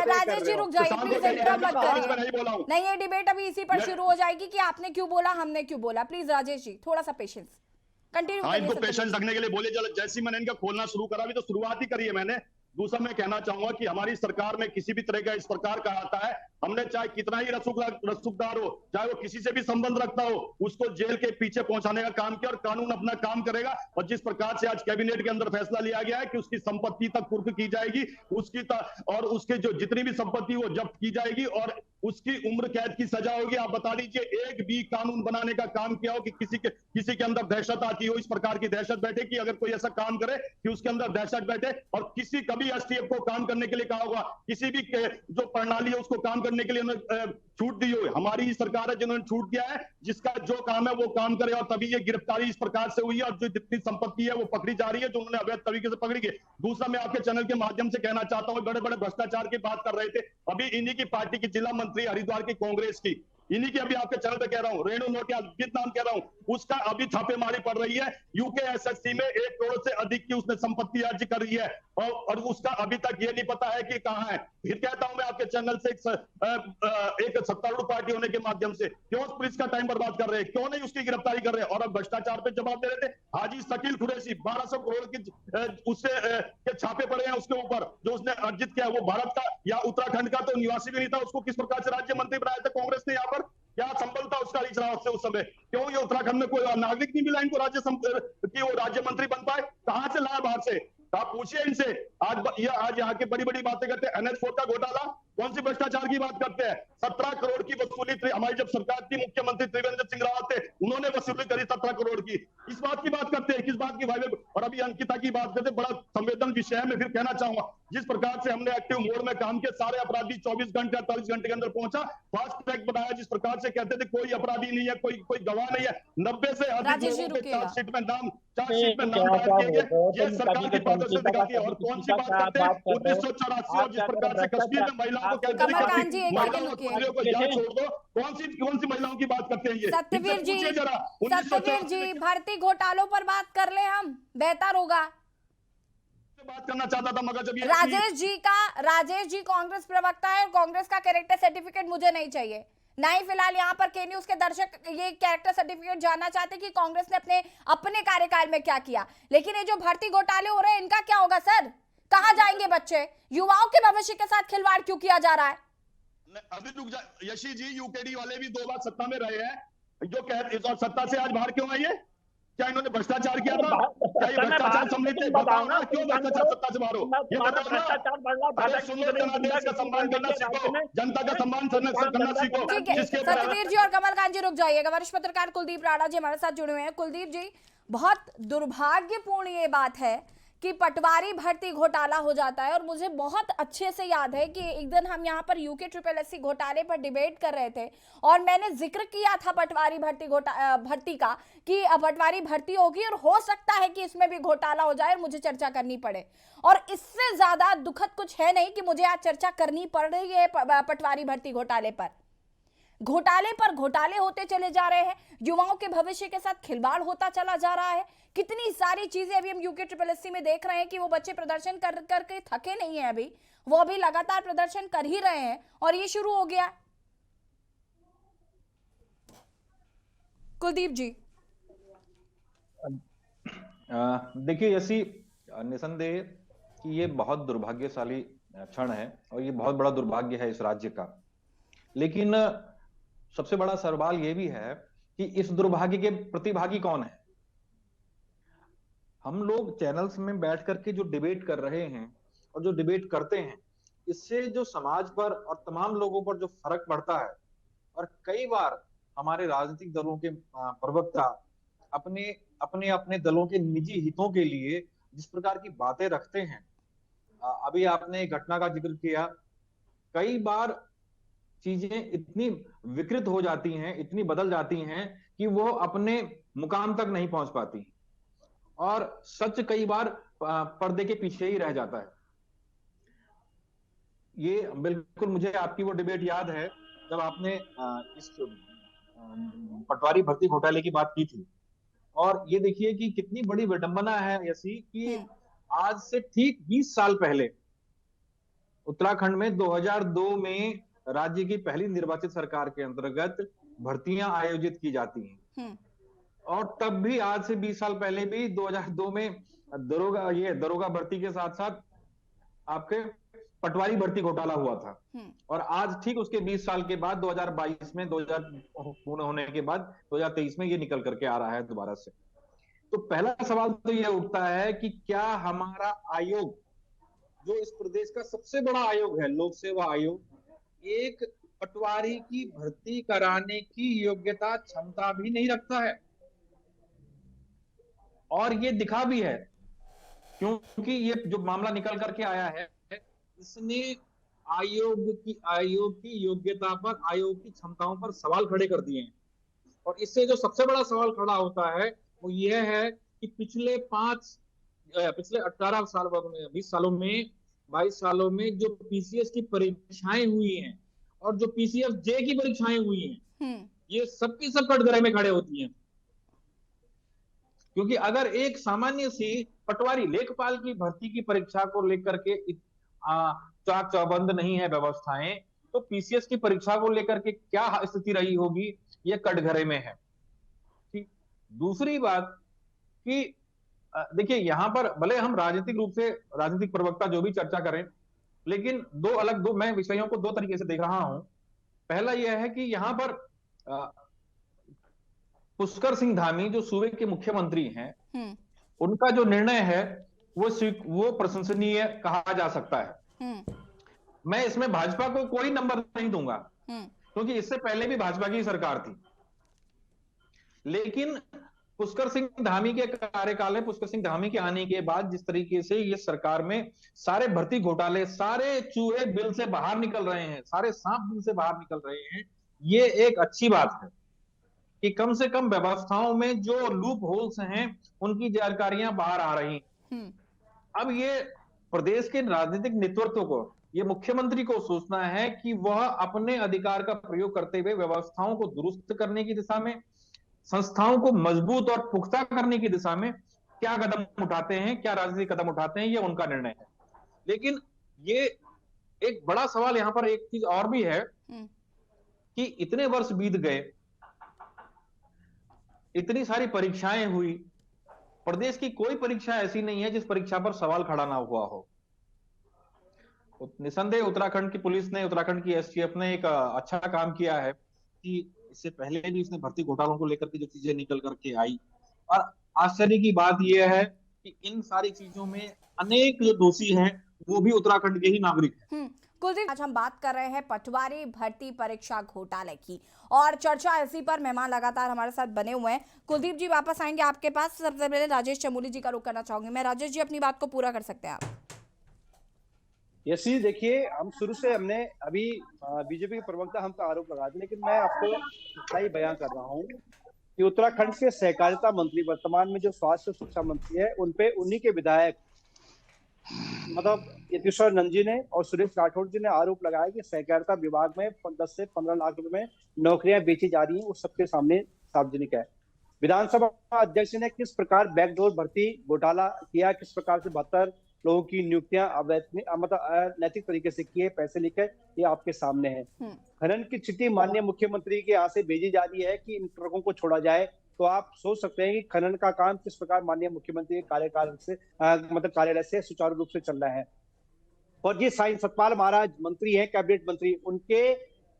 राजेश जी रुक जाइए प्लीज, इंटरप्ट मत करिए। नहीं, ये डिबेट अभी इसी पर शुरू हो जाएगी कि आपने क्यों बोला, हमने क्यों बोला। प्लीज राजेश जी थोड़ा सा पेशेंस कंटिन्यू। हाँ, इनको पेशेंस रखने के लिए बोले, जैसे मैंने इनका खोलना शुरू करा, अभी तो शुरुआत ही करी है मैंने। दूसरा मैं कहना चाहूंगा कि हमारी सरकार में किसी भी तरह का इस प्रकार का आता है, हमने चाहे कितना ही रसूखदार हो, चाहे वो किसी से भी संबंध रखता हो, उसको जेल के पीछे पहुंचाने का काम किया और कानून अपना काम करेगा। और जिस प्रकार से आज कैबिनेट के अंदर फैसला लिया गया है कि उसकी संपत्ति तक कुर्क की जाएगी, और उसके जो जितनी भी संपत्ति वो जब्त की जाएगी और उसकी उम्र कैद की सजा होगी। आप बता दीजिए एक भी कानून बनाने का काम किया हो कि किसी के अंदर दहशत आती हो, इस प्रकार की दहशत बैठे कि अगर कोई ऐसा काम करे कि उसके अंदर दहशत बैठे। और किसी कभी एसटीएफ को काम करने के लिए कहा होगा, किसी भी जो प्रणाली है उसको काम करने के लिए छूट दी हो? हमारी ही सरकार है जिन्होंने छूट दिया है, जिसका जो काम है वो काम करे। और तभी ये गिरफ्तारी इस प्रकार से हुई है और जो जितनी संपत्ति है वो पकड़ी जा रही है, जो उन्होंने अवैध तरीके से पकड़ी है। दूसरा मैं आपके चैनल के माध्यम से कहना चाहता हूं, बड़े बड़े भ्रष्टाचार की बात कर रहे थे, अभी इन्हीं की पार्टी की जिला मंत्री हरिद्वार की कांग्रेस की, इन्हीं की अभी आपके चैनल पे कह रहा हूं, रेणु नोटियाल नाम कह रहा हूं, उसका अभी छापेमारी पड़ रही है। यूकेएसएससी में 1 करोड़ से अधिक की उसने संपत्ति अर्ज कर रही है और उसका अभी तक ये नहीं पता है कि कहां है। फिर कहता हूं मैं आपके चैनल से, एक सत्तारूढ़ पार्टी होने के माध्यम से क्यों पुलिस का टाइम बर्बाद कर रहे हैं, क्यों नहीं उसकी गिरफ्तारी कर रहे हैं? और अब भ्रष्टाचार पे जवाब दे रहे थे। हाजी शकील कुरैशी 1200 करोड़ की उससे के छापे पड़े हैं उसके ऊपर, जो उसने अर्जित किया। वो भारत का या उत्तराखंड का तो निवासी भी नहीं था, उसको किस प्रकार से राज्य मंत्री बनाया था कांग्रेस ने? यहाँ पर क्या संबंध था उसका हरीश रावत से उस समय? क्यों ये उत्तराखंड में कोई नागरिक नहीं मिला इनको राज्य मंत्री बन पाए? कहां से लाया बाहर से? तो आप पूछिए इनसे। आज यहाँ के बड़ी बड़ी बातें करते हैं। NH4 का घोटाला, कौन सी भ्रष्टाचार की बात करते हैं? 17 करोड़ की वसूली हमारी जब सरकार थी, मुख्यमंत्री त्रिवेंद्र सिंह रावत थे, उन्होंने वसूली करी 17 करोड़ की। इस बात की बात करते हैं, किस बात की भाई? और अभी अंकिता की बात करते हैं, बड़ा संवेदन विषय है। मैं फिर कहना चाहूंगा, जिस प्रकार से हमने एक्टिव मोड में काम किया, सारे अपराधी 24 घंटे 48 घंटे के अंदर पहुंचा, फास्ट ट्रैक बनाया, जिस प्रकार से कहते थे कोई अपराधी नहीं है, कोई गवाह नहीं है, 90 से अधिक राजेश जी लोगों के रुकिएगा। चार्जशीट में नाम दायर किए गए। ये सरकार की पारदर्शिता दिखाती है। और कौन सी बात करते हैं? 1984 और जिस प्रकार से कश्मीर में महिलाओं को कहते कमलकांत जी, थे एक महिलाओं सेकंड और रुकिए। पुत्रियों को याद छोड़ दो, कौन सी महिलाओं की बात करते हैं ये? सत्यवीर इनसे जी, पूछिए जरा। सत्यवीर जी, भर्ती घोटालों पर बात कर ले, हम बेहतर होगा। बात करना चाहता था, मगर जब ये राजेश जी कांग्रेस प्रवक्ता है और कांग्रेस का कैरेक्टर सर्टिफिकेट मुझे नहीं चाहिए। ना ही फिलहाल यहाँ पर के न्यूज के दर्शक ये कैरेक्टर सर्टिफिकेट जानना चाहते हैं कि कांग्रेस ने अपने कार्यकाल में क्या किया। लेकिन ये जो भर्ती घोटाले हो रहे हैं, इनका क्या होगा सर? कहाँ जाएंगे बच्चे? युवाओं के भविष्य के साथ खिलवाड़ क्यों किया जा रहा है? अभी रुक जा यशी जी, यूकेडी वाले भी 2 बार सत्ता में रहे हैं, जो कह सत्ता से आज बाहर क्यों आए? क्या इन्होंने भ्रष्टाचार किया था? क्या ये भ्रष्टाचार सम्मिलित है? बताओ ना, क्यों भ्रष्टाचार सत्ता से बाहर हो? ये बताओ ना। अरे सुनो, जनादेश का सम्मान करना सीखो, जनता का सम्मान करना सीखो। ठीक है, सत्यवीर जी और कमलकांत जी रुक जाइएगा। वरिष्ठ पत्रकार कुलदीप राणा जी हमारे साथ जुड़े हुए हैं। कुलदीप जी, बहुत दुर्भाग्यपूर्ण ये बात है कि पटवारी भर्ती घोटाला हो जाता है। और मुझे बहुत अच्छे से याद है कि एक दिन हम यहाँ पर UKSSC घोटाले पर डिबेट कर रहे थे और मैंने जिक्र किया था पटवारी भर्ती का कि पटवारी भर्ती होगी और हो सकता है कि इसमें भी घोटाला हो जाए और मुझे चर्चा करनी पड़े। और इससे ज्यादा दुखद कुछ है नहीं कि मुझे आज चर्चा करनी पड़ रही है पटवारी भर्ती घोटाले पर। घोटाले पर घोटाले होते चले जा रहे हैं, युवाओं के भविष्य के साथ खिलवाड़ होता चला जा रहा है। कितनी सारी चीजें अभी हम UKSSC में देख रहे हैं कि वो बच्चे प्रदर्शन करके थके नहीं है, अभी वो अभी लगातार प्रदर्शन कर ही रहे हैं और ये शुरू हो गया। कुलदीप जी, देखिए यसी, निसंदेह कि ये बहुत दुर्भाग्यशाली क्षण है और ये बहुत बड़ा दुर्भाग्य है इस राज्य का। लेकिन सबसे बड़ा सवाल ये भी है कि इस दुर्भाग्य के प्रतिभागी कौन है? हम लोग चैनल्स में बैठ करके जो डिबेट कर रहे हैं और जो डिबेट करते हैं, इससे जो समाज पर और तमाम लोगों पर जो फर्क पड़ता है, और कई बार हमारे राजनीतिक दलों के प्रवक्ता अपने अपने अपने दलों के निजी हितों के लिए जिस प्रकार की बातें रखते हैं, अभी आपने एक घटना का जिक्र किया, कई बार चीजें इतनी विकृत हो जाती हैं, इतनी बदल जाती हैं कि वो अपने मुकाम तक नहीं पहुंच पाती और सच कई बार पर्दे के पीछे ही रह जाता है। ये बिल्कुल मुझे आपकी वो डिबेट याद है जब आपने इस पटवारी भर्ती घोटाले की बात की थी। और ये देखिए कि कितनी बड़ी विडंबना है ऐसी कि आज से ठीक 20 साल पहले उत्तराखंड में 2002 में राज्य की पहली निर्वाचित सरकार के अंतर्गत भर्तियां आयोजित की जाती हैं। और तब भी आज से 20 साल पहले भी 2002 में दरोगा भर्ती के साथ साथ आपके पटवारी भर्ती घोटाला हुआ था। और आज ठीक उसके 20 साल के बाद 2022 में 2000 पूर्ण होने के बाद 2023 में ये निकल करके आ रहा है दोबारा से। तो पहला सवाल तो यह उठता है कि क्या हमारा आयोग, जो इस प्रदेश का सबसे बड़ा आयोग है, लोक सेवा आयोग, एक पटवारी की भर्ती कराने की योग्यता क्षमता भी नहीं रखता है? और ये दिखा भी है क्योंकि ये जो मामला निकल करके आया है, इसने आयोग की योग्यता पर, आयोग की क्षमताओं पर सवाल खड़े कर दिए हैं। और इससे जो सबसे बड़ा सवाल खड़ा होता है वो यह है कि पिछले 18 साल, 20 सालों में, 22 सालों में जो PCS की परीक्षाएं हुई हैं और जो PCS J की परीक्षाएं हुई हैं, ये सबकी सब कटघरे में खड़े होती हैं। क्योंकि अगर एक सामान्य सी पटवारी लेखपाल की भर्ती की परीक्षा को लेकर के चाक चौबंद नहीं है व्यवस्थाएं, तो PCS की परीक्षा को लेकर के क्या स्थिति रही होगी, ये कटघरे में है। ठीक। दूसरी बात कि देखिए यहां पर भले हम राजनीतिक रूप से राजनीतिक प्रवक्ता जो भी चर्चा करें, लेकिन मैं विषयों को 2 तरीके से देख रहा हूं। पहला यह है कि यहां पर पुष्कर सिंह धामी जो सूबे के मुख्यमंत्री हैं, उनका जो निर्णय है वो प्रशंसनीय कहा जा सकता है। मैं इसमें भाजपा को कोई नंबर नहीं दूंगा, क्योंकि इससे पहले भी भाजपा की सरकार थी। लेकिन पुष्कर सिंह धामी के कार्यकाल में, पुष्कर सिंह धामी के आने के बाद जिस तरीके से ये सरकार में सारे भर्ती घोटाले, सारे चूहे बिल से बाहर निकल रहे हैं, सारे सांप बिल से बाहर निकल रहे हैं, ये एक अच्छी बात है कि कम से कम व्यवस्थाओं में जो लूप होल्स हैं उनकी जानकारियां बाहर आ रही हैं। अब ये प्रदेश के राजनीतिक नेतृत्व को, ये मुख्यमंत्री को सोचना है कि वह अपने अधिकार का प्रयोग करते हुए व्यवस्थाओं को दुरुस्त करने की दिशा में, संस्थाओं को मजबूत और पुख्ता करने की दिशा में क्या कदम उठाते हैं, क्या राजनीतिक कदम उठाते हैं, ये उनका निर्णय है। लेकिन ये एक बड़ा सवाल यहां पर एक चीज और भी है कि इतने वर्ष बीत गए, इतनी सारी परीक्षाएं हुई, प्रदेश की कोई परीक्षा ऐसी नहीं है जिस परीक्षा पर सवाल खड़ा ना हुआ हो। निसंदेह उत्तराखंड की पुलिस ने, उत्तराखंड की एसटीएफ ने एक अच्छा काम किया है कि इससे पहले भी उसने भर्ती घोटालों को लेकर के जो चीजें निकल करके आई, और आश्चर्य की बात यह है कि इन सारी चीजों में अनेक जो दोषी हैं वो भी उत्तराखंड के ही नागरिक हैं। कुलदीप, आज हम बात कर रहे हैं पटवारी भर्ती परीक्षा घोटाले की, और चर्चा इसी पर मेहमान लगातार हमारे साथ बने हुए हैं। कुलदीप जी, वापस आएंगे आपके पास। सबसे पहले राजेश चमोली जी का रुख करना चाहूंगी मैं। राजेश जी, अपनी बात को पूरा कर सकते हैं आप। यस जी, देखिए, हम शुरू से हमने अभी बीजेपी के प्रवक्ता हम तो आरोप लगाते, लेकिन मैं आपको सही बयान कर रहा हूँ कि उत्तराखंड के सहकारिता मंत्री, वर्तमान में जो स्वास्थ्य शिक्षा मंत्री है, उनपे उन्हीं के विधायक मतलब यतीश्वर नंद जी ने और सुरेश राठौड़ जी ने आरोप लगाया कि सहकारिता विभाग में 10 से 15 लाख रुपए में नौकरियां बेची जा रही हैं, वो सबके सामने सार्वजनिक है। विधानसभा अध्यक्ष ने किस प्रकार बैकडोर भर्ती घोटाला किया, किस प्रकार से 72 लोगों की नियुक्तियां मतलब अनैतिक तरीके से किए, पैसे लेकर, ये आपके सामने है। खनन की चिट्ठी माननीय मुख्यमंत्री के यहाँ से भेजी जा रही है कि इन ट्रकों को छोड़ा जाए, तो आप सोच सकते हैं कि खनन का काम किस प्रकार माननीय मुख्यमंत्री के कार्यकाल से मतलब कार्यालय से सुचारू रूप से चल रहा है। और जी साईं सतपाल महाराज मंत्री हैं, कैबिनेट मंत्री, उनके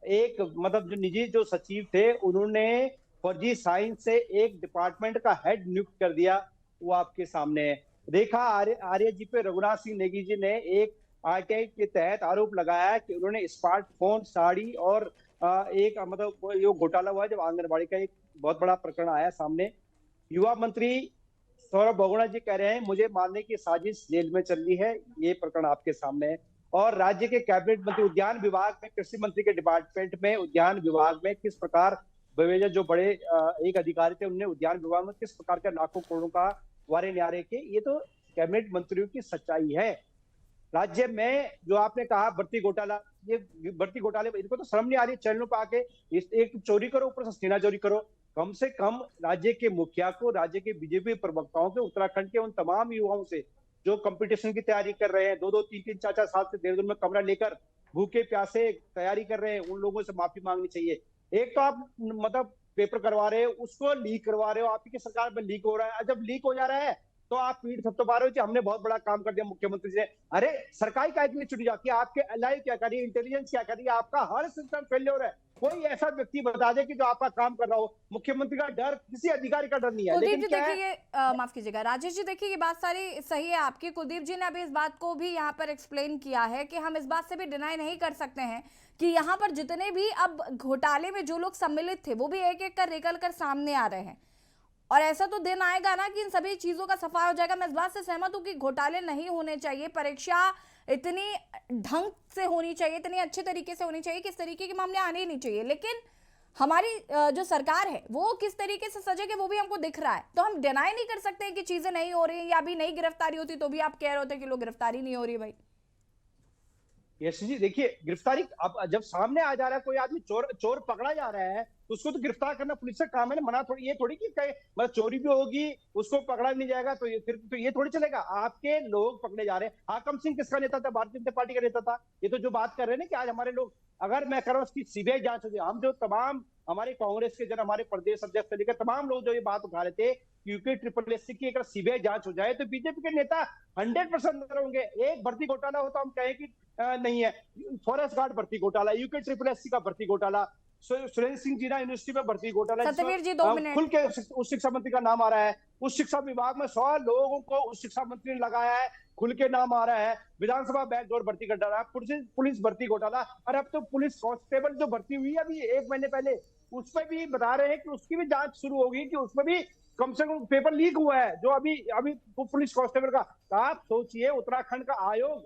एक मतलब जो निजी जो सचिव थे, उन्होंने फर्जी साइन से एक डिपार्टमेंट का हेड नियुक्त कर दिया, वो आपके सामने है। रेखा आर्य जी पे रघुनाथ सिंह नेगी जी ने एक आरटीआई के तहत आरोप लगाया कि उन्होंने स्मार्टफोन, साड़ी और एक मतलब ये घोटाला हुआ जब आंगनबाड़ी का एक बहुत बड़ा प्रकरण आया सामने। युवा मंत्री सौरभ बहुगुणा जी कह रहे हैं मुझे मारने की साजिश जेल में चल रही है, ये प्रकरण आपके सामने है। और राज्य के कैबिनेट मंत्री उद्यान विभाग में, कृषि मंत्री के डिपार्टमेंट में उद्यान विभाग में किस प्रकार बेवजह जो बड़े एक अधिकारी थे, उन्होंने उद्यान विभाग में किस प्रकार के लाखों करोड़ों का वारे न्यारे के, ये तो कैबिनेट मंत्रियों की सच्चाई है। राज्य में जो आपने कहा भर्ती घोटाला, ये भर्ती घोटाले, इनको तो शर्म नहीं आ रही चैनलों पर आके एक चोरी करो, ऊपर से सीना चोरी करो। कम से कम राज्य के मुखिया को, राज्य के बीजेपी प्रवक्ताओं के, उत्तराखंड के उन तमाम युवाओं से जो कंपटीशन की तैयारी कर रहे हैं, 2-2, 3-3, 4-4 साल से देहरादून में कमरा लेकर भूखे प्यासे तैयारी कर रहे हैं, उन लोगों से माफी मांगनी चाहिए। एक तो आप मतलब पेपर करवा रहे हो, उसको लीक करवा रहे हो, आपकी सरकार में लीक हो रहा है। जब लीक हो जा रहा है तो आप पीठ थपथपा रहे हो कि हमने बहुत बड़ा काम कर दिया मुख्यमंत्री जी ने। अरे सरकारी काय के लिए छुट्टी जाती है, आपके एलआई क्या करिए, इंटेलिजेंस क्या करिए, आपका हर सिस्टम फेल्योर है। कोई ऐसा व्यक्ति बता दे कि जो आपका काम कर रहा हो। मुख्यमंत्री का डर, किसी अधिकारी का डर नहीं है। कुलदीप जी देखिए, माफ कीजिएगा राजेश जी, देखिए ये बात सारी सही है आपकी। कुलदीप जी ने अभी इस बात को भी यहाँ पर एक्सप्लेन किया है कि हम इस बात से भी डिनाई नहीं कर सकते हैं कि यहाँ पर जितने भी अब घोटाले में जो लोग सम्मिलित थे, वो भी एक एक कर निकल कर सामने आ रहे हैं, और ऐसा तो दिन आएगा ना कि इन सभी चीजों का सफाया हो जाएगा। मैं इस बात से सहमत हूं कि घोटाले नहीं होने चाहिए, परीक्षा इतनी ढंग से होनी चाहिए, इतनी अच्छे तरीके से होनी चाहिए कि इस तरीके के मामले आने ही नहीं चाहिए। लेकिन हमारी जो सरकार है वो किस तरीके से सजेगी वो भी हमको दिख रहा है, तो हम डिनाई नहीं कर सकते कि चीजें नहीं हो रही, या अभी नई गिरफ्तारी होती तो भी आप कह रहे होते कि लोग गिरफ्तारी नहीं हो रही। भाई यश जी देखिए, गिरफ्तारी अब जब सामने आ जा रहा है, कोई आदमी चोर पकड़ा जा रहा है तो उसको तो गिरफ्तार करना पुलिस का काम है ना। मना थोड़ी, ये थोड़ी कि मतलब चोरी भी होगी उसको पकड़ा नहीं जाएगा तो ये फिर तो ये थोड़ी चलेगा। आपके लोग पकड़े जा रहे हैं। हाकम सिंह किसका नेता था? भारतीय जनता पार्टी का नेता था। ये तो जो बात कर रहे हैं ना कि आज हमारे लोग, अगर मैं कर रहा हूँ उसकी सीबीआई जांच हो जाए, हम जो तमाम हमारे कांग्रेस के जन, हमारे प्रदेश अध्यक्ष से लेकर तमाम लोग जो ये बात उठा रहे थे यूके SSS की अगर सीबीआई जांच हो जाए तो बीजेपी के नेता 100% अंदर होंगे। एक भर्ती घोटाला हो तो हम कहें कि नहीं है, फॉरेस्ट गार्ड भर्ती घोटाला, यूके SSS का भर्ती घोटाला, सुरेंद्र सिंह जीना यूनिवर्सिटी में भर्ती घोटाला, सत्यवीर जी 2 मिनट, खुल के उस शिक्षा मंत्री का नाम आ रहा है। उस शिक्षा विभाग में 100 लोगों को उस शिक्षा मंत्री ने लगाया है, खुल के नाम आ रहा है। विधानसभा बैकडोर भर्ती घोटाला, पुलिस भर्ती घोटाला, और अब तो पुलिस कांस्टेबल जो भर्ती हुई है अभी 1 महीने पहले, उस पर भी बता रहे हैं कि उसकी भी जांच शुरू होगी, कि उसमें भी कम से कम पेपर लीक हुआ है जो अभी पुलिस कांस्टेबल का। तो आप सोचिए, उत्तराखंड का आयोग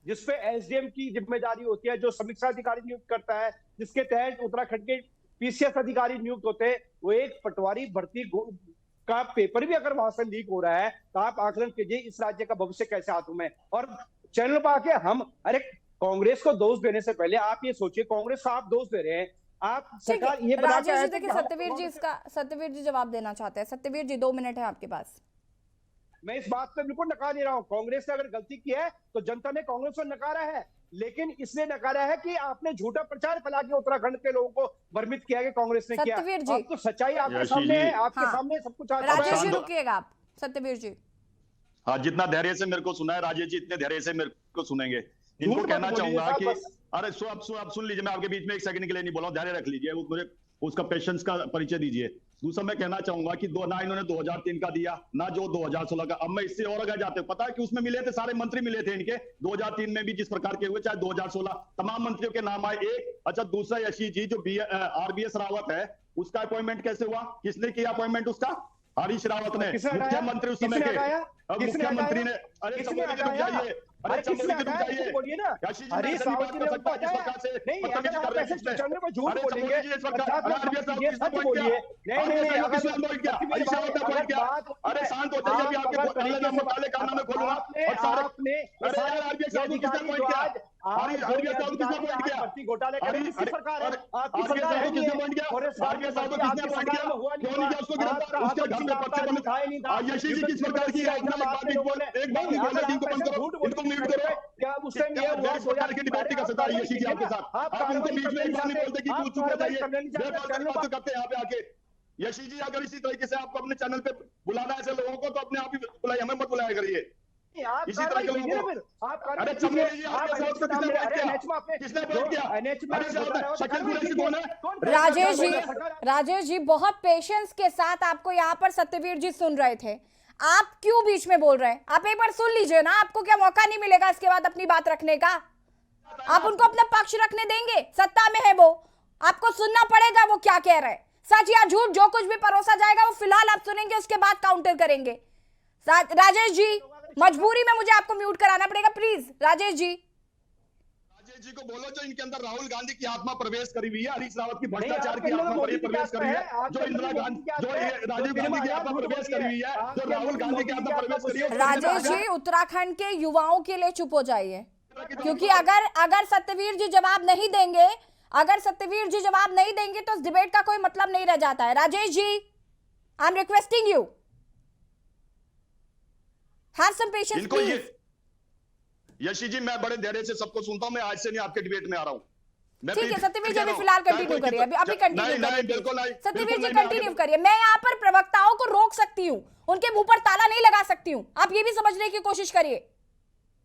जिसपे एसडीएम की जिम्मेदारी होती है, जो समीक्षा अधिकारी नियुक्त करता है, जिसके तहत उत्तराखंड के पीसीएस अधिकारी नियुक्त होते हैं, वो एक पटवारी भर्ती का पेपर भी अगर वहां से लीक हो रहा है, तो आप आकलन कीजिए इस राज्य का भविष्य कैसे हाथों में। और चैनल पर आके हम, अरे कांग्रेस को दोष देने से पहले आप ये सोचिए, कांग्रेस को आप दोष दे रहे हैं, आप सरकार ये बना के आए थे कि सत्यवीर जी जवाब देना चाहते हैं। सत्यवीर जी 2 मिनट है आपके पास। मैं इस बात पे बिल्कुल नकार नहीं रहा हूं, कांग्रेस ने अगर गलती की है तो जनता ने कांग्रेस को नकारा है, लेकिन इसने नकारा है कि आपने झूठा प्रचार फैला के उत्तराखंड के लोगों को भ्रमित किया कि कांग्रेस ने किया। सत्यवीर जी, अब तो सच्चाई आपके सामने है, आपके सामने सब कुछ। राजेश जी रुकिएगा आप। सत्यवीर जी, हाँ, जितना धैर्य से मेरे को सुना है राजेश जी, इतने धैर्य से मेरे को सुनेंगे। इनको कहना चाहूंगा कि अरे आप सुन लीजिए, मैं आपके बीच में 1 सेकंड के लिए नहीं बोला हूं, धैर्य रख लीजिए, वो मुझे उसका पेशेंस का परिचय दीजिए। दूसरा मैं कहना चाहूंगा कि ना इन्होंने 2003 का दिया, ना जो 2016 का। अब मैं इससे और आगे जाते, पता है कि उसमें मिले थे, सारे मंत्री मिले थे इनके 2003 में भी जिस प्रकार के हुए, चाहे 2016 तमाम मंत्रियों के नाम आए। एक अच्छा, दूसरा यशी जी जो आरबीएस रावत है, उसका अपॉइंटमेंट कैसे हुआ? किसने किया अपॉइंटमेंट उसका? हरीश रावत ने, मुख्यमंत्री उस समय के। अब मुख्यमंत्री ने, अरे चमोली रुक जाइए, अरे चमोली रुक जाइए, बोलिए ना, हरीश रावत जी ने सरकार से नहीं, अगर आप ऐसे चंद्र पर झूठ बोलेंगे, अरे शांत हो जाइए, अभी आपके मुताले खाना में खोलूंगा और सारे घोटाले करें सरकार है, आपकी सरकार है, किसने पॉइंट किया? यशी जी किस प्रकार की क्या उससे ये हुआ सरकार की डिबेट का सता है यशी जी आपके साथ? आप उनको बीच में एक बार नहीं बोलते कि कुछ चुप हो जाइए, बात करते हैं यहाँ पे आके। यशी जी अगर इसी तरीके से आपको अपने चैनल पे बुलाना है ऐसे लोगों को, तो अपने आप ही बुलाइए, हमें मत बुलाया करिए इसी तरह के लोगों को। अरे चमोली जी, आपके साथ को किसने बैठ किया? किसने बैठ किया? अरे शकील कुरैशी कौन है? राजेश जी बहुत पेशेंस के साथ आपको यहाँ पर सत्यवीर जी सुन रहे थे, आप क्यों बीच में बोल रहे हैं? आप एक बार सुन लीजिए ना, आपको क्या मौका नहीं मिलेगा इसके बाद अपनी बात रखने का? आप उनको अपना पक्ष रखने देंगे? सत्ता में है वो, आपको सुनना पड़ेगा वो क्या कह रहे हैं। सच या झूठ जो कुछ भी परोसा जाएगा वो फिलहाल आप सुनेंगे, उसके बाद काउंटर करेंगे। राजेश जी, मजबूरी में मुझे आपको म्यूट कराना पड़ेगा, प्लीज। राजेश जी को बोलो जो इनके अंदर राहुल गांधी की आत्मा प्रवेश करी हुई है, हरीश रावत की भ्रष्टाचार की आत्मा प्रवेश करी है, जो इंदिरा गांधी, जो राजीव गांधी की आत्मा प्रवेश करी हुई है, जो राहुल गांधी की आत्मा प्रवेश करी है। राजेश जी, उत्तराखंड के युवाओं के लिए चुप हो जाइए, क्योंकि अगर सत्यवीर जी जवाब नहीं देंगे, तो इस डिबेट का कोई मतलब नहीं रह जाता है। Rajesh ji, I am requesting you, have some patience please. Yashi ji, मैं बड़े धैर्य से सबको सुनता हूं, मैं आज से नहीं आपके डिबेट में आ रहा हूं। ठीक है सत्यवीर जी, अभी फिलहाल कंटिन्यू करिए, अभी कंटिन्यू करिए। सत्यवीर जी कंटिन्यू करिए। मैं यहाँ पर प्रवक्ताओं को रोक सकती हूँ, उनके मुंह पर ताला नहीं लगा सकती हूँ, आप ये भी समझने की कोशिश करिए।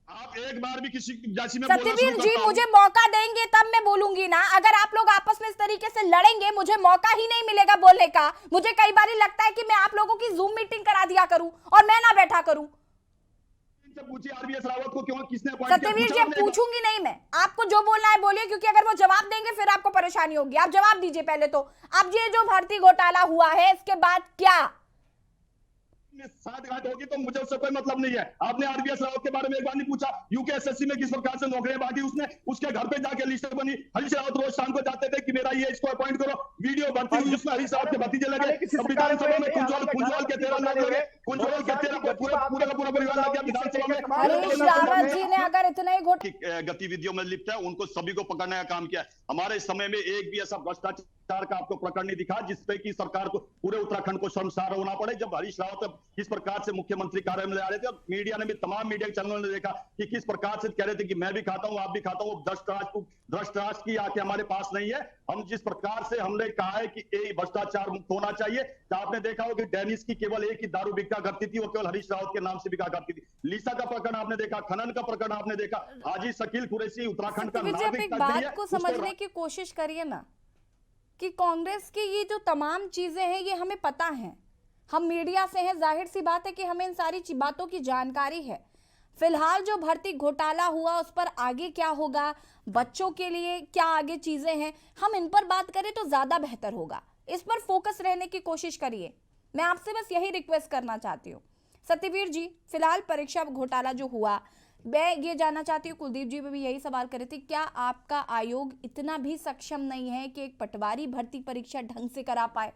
आप एक बार भी किसी जाति में सत्यवीर जी मुझे मौका देंगे तब मैं बोलूंगी ना, अगर आप लोग आपस में इस तरीके से लड़ेंगे मुझे मौका ही नहीं मिलेगा बोलने का। मुझे कई बार लगता है कि मैं आप लोगों की जूम मीटिंग करा दिया करूं और मैं ना बैठा करूं। आरबीएस रावत को क्यों, किसने सत्यवीर जी पूछूंगी नहीं मैं, आपको जो बोलना है बोलिए, क्योंकि अगर वो जवाब देंगे फिर आपको परेशानी होगी। आप जवाब दीजिए पहले तो, अब ये जो भर्ती घोटाला हुआ है इसके बाद क्या साथ घाट होगी तो मुझे उससे कोई मतलब नहीं है। आपने आरबीएस रावत के बारे में एक बार नहीं पूछा, यूकेएसएससी में किस प्रकार से नौकरियां बांटी उसने, उसके घर पे जाके लिस्ट बनी। हरीश रावत रोज शाम को जाते थे कि मेरा ये इसको अपॉइंट करो, वीडियो बनती हुई उसमें हरीश रावत के भतीजे लगे, विधानसभा में कुंजवाल के 13 लोग लगे, कुंजवाल के 13 पूरा का पूरा परिवार लग गया विधानसभा में। हरीश रावत जी ने अगर इतना ही गतिविधियों में लिप्त है, उनको सभी को पकड़ने का काम किया। हमारे समय में एक भी ऐसा भ्रष्टाचार का आपको प्रकरण नहीं दिखा जिसपे की सरकार को, पूरे उत्तराखंड को शर्मसार होना पड़े। जब हरीश रावत किस प्रकार से मुख्यमंत्री कार्यालय में आ रहे थे, और मीडिया ने भी, तमाम मीडिया चैनलों ने देखा कि किस प्रकार से कह रहे थे कि मैं भी खाता हूं, आप भी खाता हूं। भ्रष्टाचार की आके हमारे पास नहीं है। हम जिस प्रकार से हमने कहा है कि ये भ्रष्टाचार मुक्त होना चाहिए, तो आपने देखा हो कि डेनिस की केवल एक ही दारू बिका करती थी, वो केवल हरीश रावत के नाम से बिका करती थी। लीसा का प्रकरण आपने देखा, खनन का प्रकरण आपने देखा, हाजी शकील कुरैशी उत्तराखंड का नागरिक। बात को समझने की कोशिश करिए ना कि कांग्रेस की ये जो तमाम चीजें हैं ये हमें पता है, हम मीडिया से हैं, जाहिर सी बात है कि हमें इन सारी बातों की जानकारी है। फिलहाल जो भर्ती घोटाला हुआ उस पर आगे क्या होगा, बच्चों के लिए क्या आगे चीजें हैं, हम इन पर बात करें तो ज्यादा बेहतर होगा। इस पर फोकस रहने की कोशिश करिए। मैं आपसे बस यही रिक्वेस्ट करना चाहती हूँ। सत्यवीर जी, फिलहाल परीक्षा घोटाला जो हुआ, मैं ये जानना चाहती हूँ, कुलदीप जी भी यही सवाल कर रहे थे, क्या आपका आयोग इतना भी सक्षम नहीं है कि एक पटवारी भर्ती परीक्षा ढंग से करा पाए?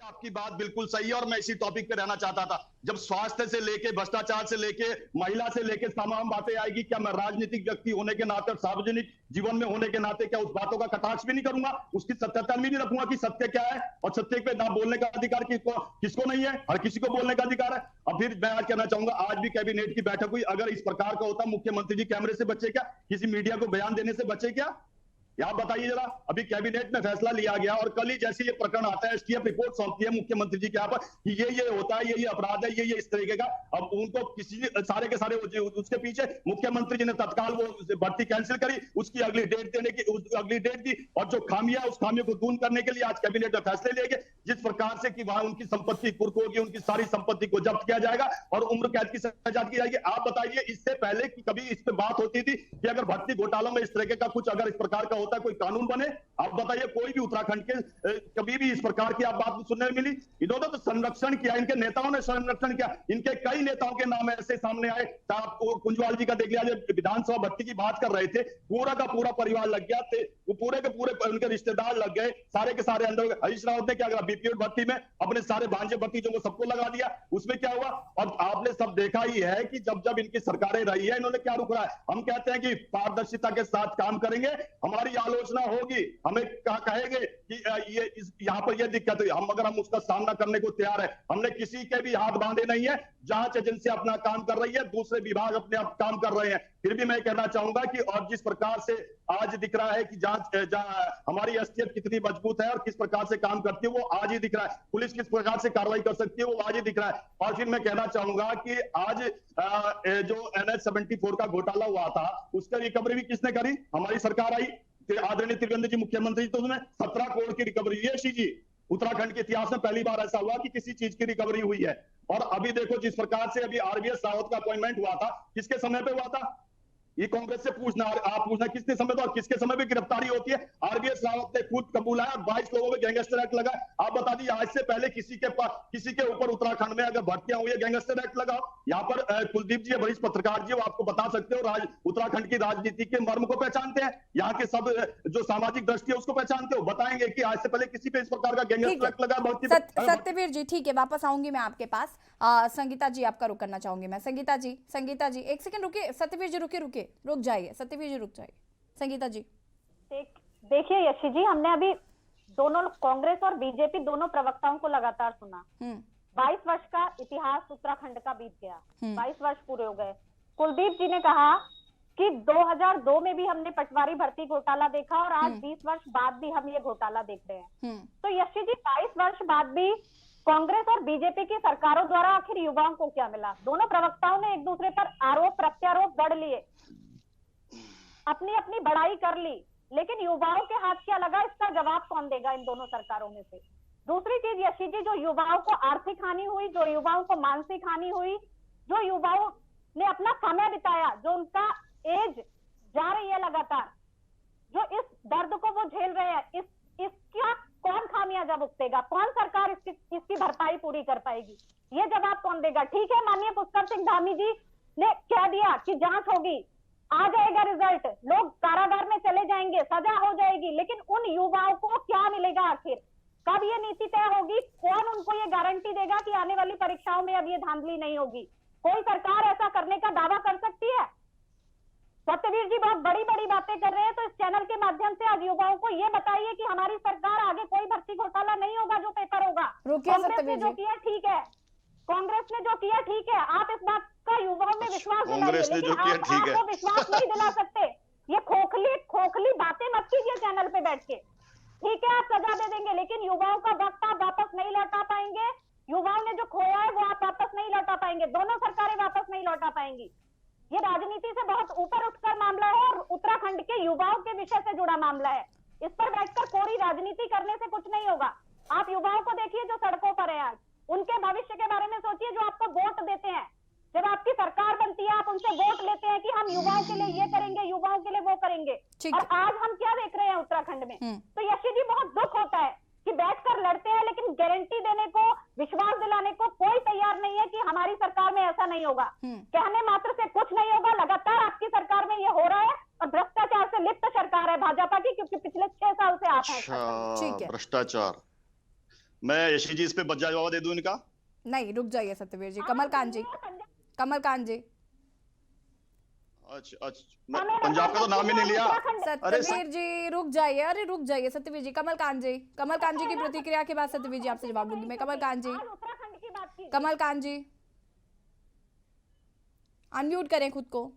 आपकी बात बिल्कुल सही है और मैं इसी टॉपिक पे रहना चाहता था। जब स्वास्थ्य से लेके भ्रष्टाचार से लेके महिला से लेके तमाम बातें आएगी, क्या मैं राजनीतिक व्यक्ति होने के नाते और सार्वजनिक जीवन में होने के नाते क्या उस बातों का कटाक्ष भी नहीं करूंगा, उसकी सत्यता भी नहीं रखूंगा कि सत्य क्या है, और सत्य पे ना बोलने का अधिकार किसको नहीं है? हर किसी को बोलने का अधिकार है। और फिर मैं आज कहना चाहूंगा, आज भी कैबिनेट की बैठक हुई, अगर इस प्रकार का होता मुख्यमंत्री जी कैमरे से बचे क्या? किसी मीडिया को बयान देने से बचे क्या? आप बताइए जरा। अभी कैबिनेट में फैसला लिया गया और कल ही जैसे ये प्रकरण आता है, एसटीएफ रिपोर्ट सौंपती है मुख्यमंत्री जी के यहाँ पर कि ये होता है, ये अपराध है, ये इस तरीके का। अब उनको किसी सारे के सारे उसके पीछे मुख्यमंत्री जी ने तत्काल वो भर्ती कैंसिल करी, उसकी अगली डेट देने की अगली डेट दी, और जो खामियां उस खामियों को दूर करने के लिए आज कैबिनेट में फैसले लिए गए, जिस प्रकार से कि वहां उनकी संपत्ति कुर्क होगी, उनकी सारी संपत्ति को जब्त किया जाएगा और उम्र कैद की सजा दी जाएगी। आप बताइए, इससे पहले कि कभी इस पे बात होती थी कि अगर भर्ती घोटालों में इस तरीके का कुछ अगर इस प्रकार का होता है, कोई कानून बने? आप बताइए, कोई भी उत्तराखंड के कभी भी इस प्रकार की आप बात सुनने में मिली? इन्होंने तो संरक्षण किया, इनके नेताओं ने संरक्षण किया, इनके कई नेताओं के नाम ऐसे सामने आए। आपको कुंजवाल जी का देख लिया, जब विधानसभा भर्ती की बात कर रहे थे, पूरा का पूरा परिवार लग गया थे, वो पूरे के पूरे उनके रिश्तेदार लग गए, सारे के सारे अंदर। हरीश रावत ने क्या करा, बीपीओ भर्ती में अपने सारे भांजे भर्ती जो वो सबको लगा दिया, उसमें क्या हुआ? और आपने सब देखा ही है कि जब जब इनकी सरकारें रही है, इन्होंने क्या रुक रहा है। हम कहते हैं कि पारदर्शिता के साथ काम करेंगे, हमारी आलोचना होगी, हमें कहेंगे कि ये यहाँ पर ये दिक्कत है, हम उसका सामना करने को तैयार है। हमने किसी के भी हाथ बांधे नहीं है। जांच एजेंसी अपना काम कर रही है, दूसरे विभाग अपने आप काम कर रहे हैं। फिर भी मैं कहना चाहूंगा कि और जिस प्रकार से आज दिख रहा है कि जांच हमारी एसटीएफ कितनी मजबूत है और किस प्रकार से काम करती है, वो आज ही दिख रहा है। पुलिस किस प्रकार से कार्रवाई कर सकती है, वो आज ही दिख रहा है। और फिर मैं कहना चाहूंगा कि आज जो NH-74 का घोटाला हुआ था, उसका रिकवरी भी किसने करी? हमारी सरकार आई, आदरणीय त्रिवेंद्र जी मुख्यमंत्री, तो उसमें 17 करोड़ की रिकवरी हुई है। जी, उत्तराखंड के इतिहास में पहली बार ऐसा हुआ कि किसी चीज की रिकवरी हुई है। और अभी देखो, जिस प्रकार से अभी RVS रावत का अपॉइंटमेंट हुआ था, किसके समय पे हुआ था? ये कांग्रेस से पूछना, आप पूछना किसके समय पे और किसके समय पे गिरफ्तारी होती है? RVS रावत ने खुद कबूला है और 22 लोगों में गैंगस्टर एक्ट लगा। आप बता दीजिए, आज से पहले किसी के ऊपर उत्तराखंड में अगर भर्तियां हुई है, गैंगस्टर एक्ट लगाओ। यहाँ पर कुलदीप जी वरिष्ठ पत्रकार जी, वो आपको बता सकते हो, उत्तराखंड की राजनीति के मर्म को पहचानते हैं, यहाँ के सब जो सामाजिक दृष्टि है उसको पहचानते हो, बताएंगे कि आज से पहले किसी पे इस प्रकार का गैंगस्टर एक्ट लगा? सत्यवीर जी, ठीक है, वापस आऊंगी मैं आपके पास। संगीता जी, आपका रुक करना चाहूंगी मैं। संगीता जी एक सेकंड रुकिए। सत्यवीर जी रुक जाइए। सत्यवीर जी रुक जाइए। संगीता जी, देखिए यशी जी, हमने अभी दोनों कांग्रेस और बीजेपी दोनों प्रवक्ताओं को लगातार सुना। 22 वर्ष का इतिहास उत्तराखंड का बीत गया, 22 वर्ष पूरे हो गए। कुलदीप जी ने कहा कि 2002 में भी हमने पटवारी भर्ती घोटाला देखा और आज 20 वर्ष बाद भी हम ये घोटाला देख रहे हैं। तो यशी जी, 22 वर्ष बाद भी कांग्रेस और बीजेपी की सरकारों द्वारा आखिर युवाओं को क्या मिला? दोनों प्रवक्ताओं ने एक दूसरे पर आरोप प्रत्यारोप गढ़ लिए, अपनी अपनी बड़ाई कर ली, लेकिन युवाओं के हाथ क्या लगा, इसका जवाब कौन देगा इन दोनों सरकारों में से? दूसरी चीज यशी जी, जो युवाओं को आर्थिक हानि हुई, जो युवाओं को मानसिक हानि हुई, जो युवाओं ने अपना समय बिताया, जो उनका एज जा रही है लगातार, जो इस दर्द को वो झेल रहे हैं, इसका कौन खामियाजा भुगतेगा? कौन सरकार इसकी भरपाई पूरी कर पाएगी? ये जवाब कौन देगा? ठीक है, माननीय पुष्कर सिंह धामी जी ने कह दिया कि जांच होगी, आ जाएगा रिजल्ट, लोग कारागार में चले जाएंगे, सजा हो जाएगी, लेकिन उन युवाओं को क्या मिलेगा आखिर? कब ये नीति तय होगी? कौन उनको ये गारंटी देगा कि आने वाली परीक्षाओं में अब ये धांधली नहीं होगी? कोई सरकार ऐसा करने का दावा कर सकती है? सत्यवीर जी बहुत बड़ी बड़ी बातें कर रहे हैं, तो इस चैनल के माध्यम से आज युवाओं को ये बताइए कि हमारी सरकार आगे कोई भर्ती घोटाला नहीं होगा जो पेपर होगा। कांग्रेस ने जो किया ठीक है, कांग्रेस ने जो किया ठीक है, आप इस बात का युवाओं में विश्वास दिलाइए, लेकिन आपको विश्वास नहीं दिला सकते। ये खोखली बातें मत कीजिए चैनल पे बैठ के। ठीक है, आप सजा दे देंगे, लेकिन युवाओं का वक्त आप वापस नहीं लौटा पाएंगे। युवाओं ने जो खोया है वो आप वापस नहीं लौटा पाएंगे, दोनों सरकारें वापस नहीं लौटा पाएंगी। ये राजनीति से बहुत ऊपर उठकर मामला है और उत्तराखंड के युवाओं के विषय से जुड़ा मामला है। इस पर बैठकर कोरी राजनीति करने से कुछ नहीं होगा। आप युवाओं को देखिए जो सड़कों पर है आज। उनके भविष्य के बारे में सोचिए जो आपको वोट देते हैं। जब आपकी सरकार बनती है आप उनसे वोट लेते हैं कि हम युवाओं के लिए ये करेंगे, युवाओं के लिए वो करेंगे, और आज हम क्या देख रहे हैं उत्तराखंड में। तो यशी जी बहुत दुख होता है कि बैठकर लड़ते हैं लेकिन गारंटी देने को, विश्वास दिलाने को कोई तैयार नहीं है कि हमारी सरकार में ऐसा नहीं होगा। कहने मात्र से कुछ नहीं होगा, लगातार आपकी सरकार में ये हो रहा है और भ्रष्टाचार से लिप्त सरकार है भाजपा की, क्योंकि पिछले 6 साल से आप हैं। अच्छा, भ्रष्टाचार। मैं यशी जी इस पे जवाब दे दूं इनका? नहीं, रुक जाइए सत्यवीर जी। कमलकांत जी, कमलकांत जी, अच्छा, पंजाब का तो नाम ही नहीं लिया। सत्यवीर जी रुक जाइए, अरे रुक जाइए सत्यवीर जी। कमलकांत जी की प्रतिक्रिया के बाद सत्यवीर जी आपसे जवाब लूंगी मैं। कमलकांत जी अनम्यूट करें खुद को।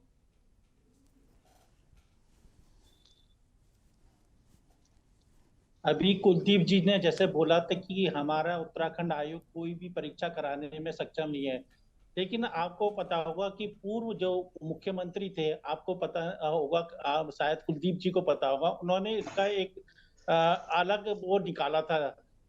अभी कुलदीप जी ने जैसे बोला था कि हमारा उत्तराखंड आयोग कोई भी परीक्षा कराने में सक्षम नहीं है, लेकिन आपको पता होगा कि पूर्व जो मुख्यमंत्री थे, आपको पता होगा, शायद कुलदीप जी को पता होगा, उन्होंने इसका एक अलग वो निकाला था